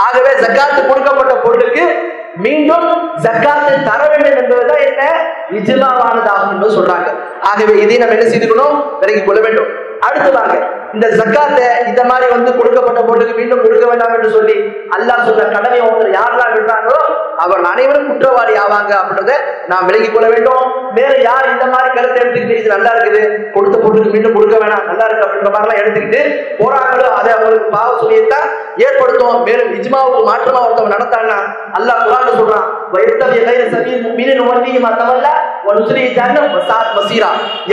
ஆகவே ஜகாத் கொடுக்கப்பட்ட பொருளுக்கு மீண்டும் ஜகாத்தை தர வேண்டும் என்பதுதான் என்ன, இஜ்மாவானதாகும் என்று சொல்றாங்க. ஆகவே இதை நம்ம என்ன செய்துக்கணும், விலகிக் கொள்ள வேண்டும். அடுத்து வாங்க, இந்த ஜகாத்தை இந்த மாதிரி வந்து கொடுக்கப்பட்ட பொருளுக்கு மீண்டும் கொடுக்க வேண்டாம் என்று சொல்லி அல்லாஹ் சொன்ன கடமையை ஒருத்தர் யாரெல்லாம் விடுறாங்களோ அவர் அனைவரும் குற்றவாளி ஆவாங்க அப்படின்றத நாம் விலகிக் கொள்ள வேண்டும். வேற யார் இந்த மாதிரி கருத்தை எடுத்துக்கிட்டு இது நல்லா இருக்குது, கொடுத்த பொருளுக்கு மீண்டும் கொடுக்க வேணாம், நல்லா இருக்கு அப்படின்ற மாதிரிலாம் எடுத்துக்கிட்டு போறாங்களோ அதை அவங்களுக்கு பாவ சுமையத்தான் ஏற்படுத்தும். மேலும் இஜ்மாவுக்கு மாற்றமா ஒருத்தவங்க நடத்தாங்கன்னா அல்லாஹ் குர்ஆன்ல சொல்றான்,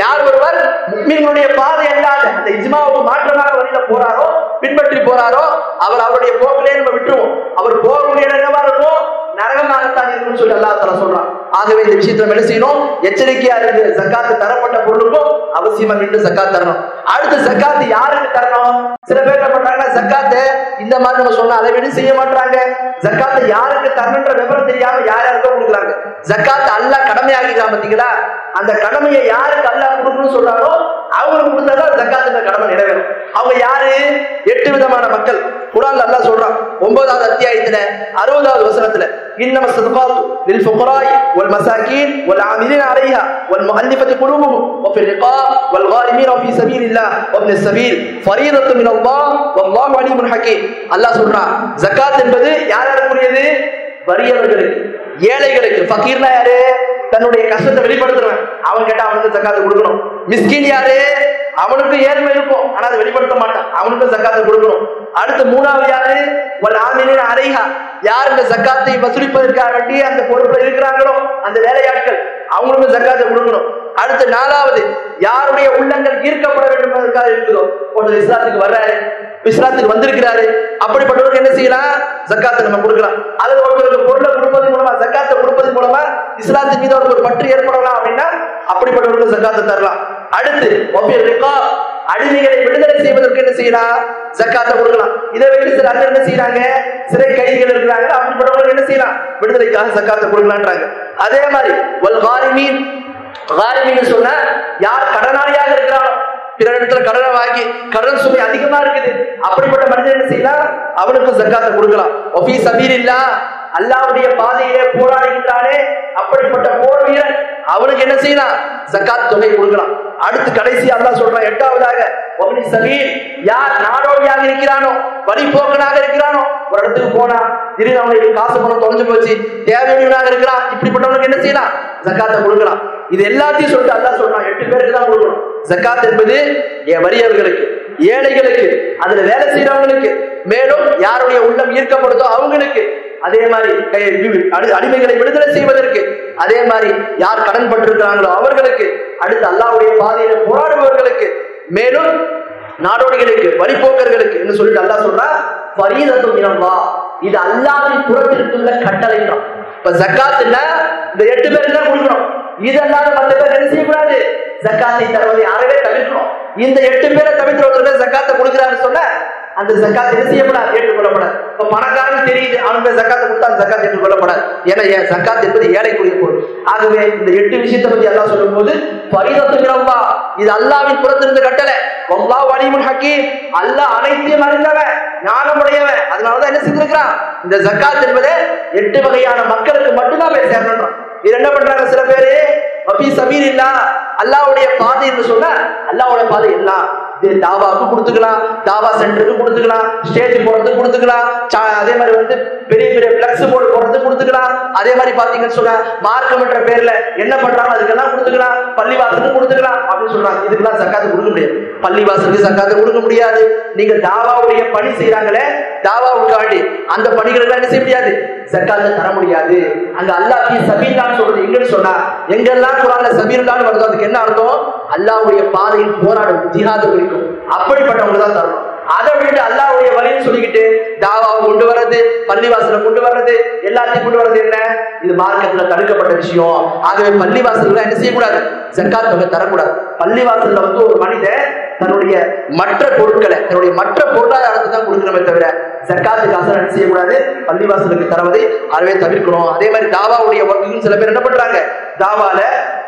யார் ஒருவர் முஃமின்களுடைய பாதை அல்லாத அந்த இஜ்மாவுக்கு மாற்றமாக வழியில போறாரோ, பின்பற்றி போறாரோ, அவர் அவருடைய போக்கிலே நம்ம விட்டுருவோம். அவர் போகக்கூடிய என்னவா இருக்கும், நரகமாகத்தான் இருக்கும்னு சொல்லி அல்லாஹ் தஆலா சொல்றான். ஆகவே இந்த விஷயத்துல என்ன செய்யணும், எச்சரிக்கையா இருக்கு. ஜக்காத்து தரப்பட்ட பொருளுக்கும் அவசியமா நின்று ஜக்காத் தரணும். அடுத்து ஜக்காத்து யாருக்கு தரணும்? சில பேர் என்ன பண்றாங்கன்னா ஜக்காத்து இந்த மாதிரி நம்ம சொன்ன அளவீடு செய்ய மாட்டாங்க. ஜக்காத்து யாருக்கு தரணுன்ற விவரம் தெரியாம யார் யாருக்கோ கொடுக்குறாங்க. ஜக்காத்து அல்லாஹ் கடமையாகிக்கிறான் பாத்தீங்களா? அந்த கடமையை யாருக்கு அல்லாஹ் கொடுக்கணும்னு சொல்றாரோ அவங்களுக்கு கொடுத்தாதான் ஜக்காத்துன்ற கடமை நிறைவேறும். அவங்க யாரு? 8 விதமான மக்கள். குர்ஆன்ல அல்லாஹ் சொல்றான் 9வது அத்தியாயத்துல 60வது வசனத்துல, இன்னம ஸதகாத்து லில் ஃபுகராஇ வல் மசாகீன் வல் ஆமிலீன அலைஹா வல் முஅல்லிஃபதி குலூபுஹும் வ ஃபில் ரிகாப் வல் காரிமீன ஃபீ சபீலில்லாஹ் வ இப்னிஸ் ஸபீல் ஃபரீதத்துன் மினல்லாஹ் வல்லாஹு அலீமுன் ஹகீம். அல்லாஹ் சொல்றான் ஜகாத் என்பது யாருக்குரியது? வறியவர்களுக்கு, ஏழைகளுக்கு. ஃபகீர்னா யாரு? தன்னுடைய கஷ்டத்தை வெளிப்படுத்துறவன். அவன் கேட்டா அவனுக்கு ஜகாத் கொடுக்கணும். மிஸ்கின் யாரு? அவனுக்கு ஏழ்மை இருக்கும், ஆனா அதை வெளிப்படுத்த மாட்டான், அவனுக்கு ஜக்காத்தை கொடுக்கணும். அடுத்து 3வது யாரு? வல் ஆமிலீன அலைஹா, யார் இந்த ஜக்காத்தை வசூலிப்பதற்காக வேண்டி அந்த பொறுப்புல இருக்கிறாங்களோ அந்த வேலையாட்கள், அவங்களுக்கு ஜக்காத்தை கொடுக்கணும். அடுத்து 4வது, யாருடைய உள்ளங்கள் ஈர்க்கப்பட வேண்டும் என்பதற்காக இருக்குதோ, ஒருத்தர் இஸ்லாத்துக்கு வர்றாரு, இஸ்லாத்துக்கு வந்திருக்கிறாரு, அப்படிப்பட்டவருக்கு என்ன செய்யலாம்? ஜக்காத்தை நம்ம கொடுக்கலாம். அல்லது ஒருத்தருக்கு பொருளை கொடுப்பதன் மூலமா, ஜக்காத்தை கொடுப்பதன் மூலமா இஸ்லாத்தின் மீது ஒரு பற்று ஏற்படலாம் அப்படின்னா அப்படிப்பட்டவர்களுக்கு ஜக்காத்தை தரலாம். அடுத்து அடிமைகளை விடுதலை செய்வதற்கு என்ன செய்யலாம்? ஜக்காத்தை கொடுக்கலாம். இதை வைத்து சில அண்ணன் என்ன செய்யறாங்க? சிறை கைதிகள் இருக்கிறாங்க, அப்படிப்பட்டவங்களுக்கு என்ன செய்யலாம்? விடுதலைக்காக ஜக்காத்தை கொடுக்கலான்றாங்க. அதே மாதிரி வல் காரிமீன், காரிமீன் சொன்னா யார் கடனாளியாக இருக்கிறானோ, பிற இடத்துல கடனை வாங்கி கடன் சுமை அதிகமா இருக்குது, அப்படிப்பட்ட மனிதன் என்ன செய்யலாம்? அவனுக்கு ஜக்காத்தை கொடுக்கலாம். ஃபீ சபீலில்லாஹ், அல்லாஹ்வுடைய பாதையிலே போராடுகின்றானே அப்படிப்பட்ட போர் வீரன், அவனுக்கு என்ன செய்யலாம்? ஜக்காத் தொகை கொடுக்கலாம். அடுத்து கடைசி அல்லாஹ் சொல்றான் 8வதாக, வப்னி சபீல், யார் நாடோடியாக இருக்கிறானோ, வழிபோக்கனாக இருக்கிறானோ, ஒரு இடத்துக்கு போனா திடீர்னு அவனுக்கு காசு பணம் தொலைஞ்சு போச்சு, தேவையுள்ளவனாக இருக்கிறான், இப்படிப்பட்டவனுக்கு என்ன செய்யலாம்? ஜக்காத்தை கொடுக்கலாம். இது எல்லாத்தையும் சொல்லிட்டு அல்லாஹ் சொல்றான் 8 பேருக்கு தான் கொடுக்கணும். ஜக்காத் என்பது வறியவர்களுக்கு, ஏழைகளுக்கு, அதுல வேலை செய்யறவங்களுக்கு, மேலும் யாருடைய உள்ளம் ஈர்க்கப்படுதோ அவங்களுக்கு, அதே மாதிரி அடிமைகளை விடுதலை செய்வதற்கு, அதே மாதிரி யார் கடன் பட்டிருக்கிறாங்களோ அவர்களுக்கு, அடுத்து அல்லாஹ்வுடைய பாதையில போராடுபவர்களுக்கு, மேலும் நாடோடிகளுக்கு, வழிபோக்கர்களுக்கு என்று சொல்லிட்டு அல்லாஹ் சொல்றா ஃபரீதத்துன் மினல்லாஹ், இது அல்லாஹ்வின் புறத்திற்குள்ள கட்டளை தான். இப்ப ஜக்காத்னா இந்த 8 பேருக்கு தான் கொடுக்கணும். இதெல்லாம் மற்ற பேர் என்ன செய்யக்கூடாது? ஜக்காத்தை தருவதை அறவே தவிர்க்கணும். இந்த 8 பேரை தவிர்த்து ஒருத்தர் ஜக்காத்தை கொடுக்கிறான்னு சொன்ன அந்த ஜக்காத் என்ன செய்யப்படாது? ஏற்றுக்கொள்ளப்படாது. இப்ப பணக்காரன் தெரியுது, அவனுக்கு ஜக்காத்தை கொடுத்தா அந்த ஜக்காத் ஏற்றுக்கொள்ளப்படாது. ஏன்னா ஜக்காத் என்பது ஏழைக்குரிய பொருள். ஆகவே இந்த 8 விஷயத்தை பத்தி அல்லாஹ் சொல்லும் போது ஃபரீதத்துன் மினல்லாஹ், இது அல்லாஹ்வின் புறத்திலிருந்து கட்டளை. வல்லாஹு அலீமுன் ஹகீம், அல்லாஹ் அனைத்தையும் அறிந்தவன், ஞானமுடையவன். அதனாலதான் என்ன செஞ்சிருக்கிறான்? இந்த ஜக்காத் என்பது 8 வகையான மக்களுக்கு மட்டும்தான் போய் சேரணும். இது என்ன பண்றாங்க சில பேரு? ஃபீ சபீலில்லாஹ், அல்லாஹ்வுடைய பாதை என்று சொன்னா அல்லாஹ்வுடைய பாதை எல்லாம் தாவாவுக்கு கொடுத்துக்கலாம், தாவா சென்டருக்கு கொடுத்துக்கலாம், ஸ்டேஜ் போறதுக்கு கொடுத்துக்கலாம், அதே மாதிரி வந்து பெரிய பெரிய பிளக்ஸ் போர்டு போறதுக்கு கொடுத்துக்கலாம். அதே மாதிரி பாத்தீங்கன்னு சொன்னா மார்க்கம் என்ற பேர்ல என்ன பண்றாங்க அதுக்கெல்லாம் கொடுத்துக்கலாம், பள்ளிவாசலுக்கு கொடுத்துக்கலாம் அப்படின்னு சொல்றாங்க. இதுக்கெல்லாம் ஜக்காத்து கொடுக்க முடியாது. பள்ளிவாசலுக்கு ஜக்காத்து கொடுக்க முடியாது. நீங்க தாவாவுடைய பணி செய்யறாங்களே, தாவாவுக்காண்டி அந்த பணிகளுக்கு என்ன செய்ய முடியாது? ஜக்காத்தை தர முடியாது. அங்க அல்லாஹ் ஃபீ சபீலில்லாஹ் சொல்றது எங்கன்னு சொன்னா, எங்கெல்லாம் குர்ஆன்ல சபீலில்லாஹ் வருதோ அதுக்கு என்ன அர்த்தம்? அல்லாஹ்வுடைய பாதையில் போராடும், ஜிஹாது குறிக்கும். அப்படிப்பட்டவங்க தான் தரணும். அதை விட்டு அல்லாஹ்வுடைய வழின்னு சொல்லிக்கிட்டு தாவாவை கொண்டு வர்றது, பள்ளிவாசலை கொண்டு வர்றது, எல்லாத்தையும் கொண்டு வர்றது என்ன? இது மார்க்கெட்ல தடுக்கப்பட்ட விஷயம். ஆகவே பள்ளிவாசல்ல என்ன செய்யக்கூடாது? ஜக்காத் தொகை தரக்கூடாது. பள்ளிவாசல்ல வந்து ஒரு மனிதன் தன்னுடைய மற்ற பொருட்களை, தன்னுடைய மற்ற பொருளாதாரத்தை தான் கொடுக்கணுமே தவிர ஜக்காத்து காசை என்ன செய்யக்கூடாது? பள்ளிவாசலுக்கு தரவதை அறவே தவிர்க்கணும். அதே மாதிரி தாவாவுடைய ஒர்க்குன்னு சில பேர் என்ன பண்றாங்க? தாவால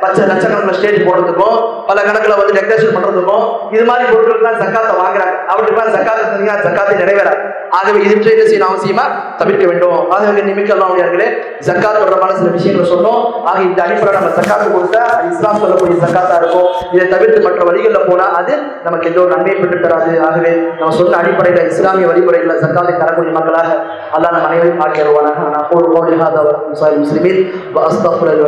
லட்சக்கணக்கில் ஸ்டேஜ் போடுறதுக்கும் பல கணக்குல வந்து டெக்கரேஷன் பண்றதுக்கும் இது மாதிரி பொருட்களுக்கு ஜக்காத்தை வாங்குறாங்க. அவருக்கு ஜக்காத்தை தந்தீங்க, ஜக்காத்தை நிறைவேறாது. ஆகவே இது என்ன செய்யணும்? அவசியமா தவிர்க்க வேண்டும். ஆகவே நிமிக்கல்லாவுடையார்களே, ஜக்காத் தொடர்பான சில விஷயங்களை சொன்னோம். ஆக இந்த அடிப்படை நம்ம ஜக்காத்து கொடுத்தா இஸ்லாம் சொல்லக்கூடிய ஜக்காத்தா இருக்கும். இதை தவிர்த்து மற்ற வழிகளில் போனா அது நமக்கு எந்த ஒரு நன்மை பெற்று தராது. ஆகவே நம்ம சொன்ன அடிப்படையில இஸ்லாமிய வழிமுறைகளை ஜக்காத்தை தரக்கூடிய மக்களாக அல்லாஹ் நம்ம அனைவரும் ஆக்கிடுவானாக. நான் முஸ்லிமின்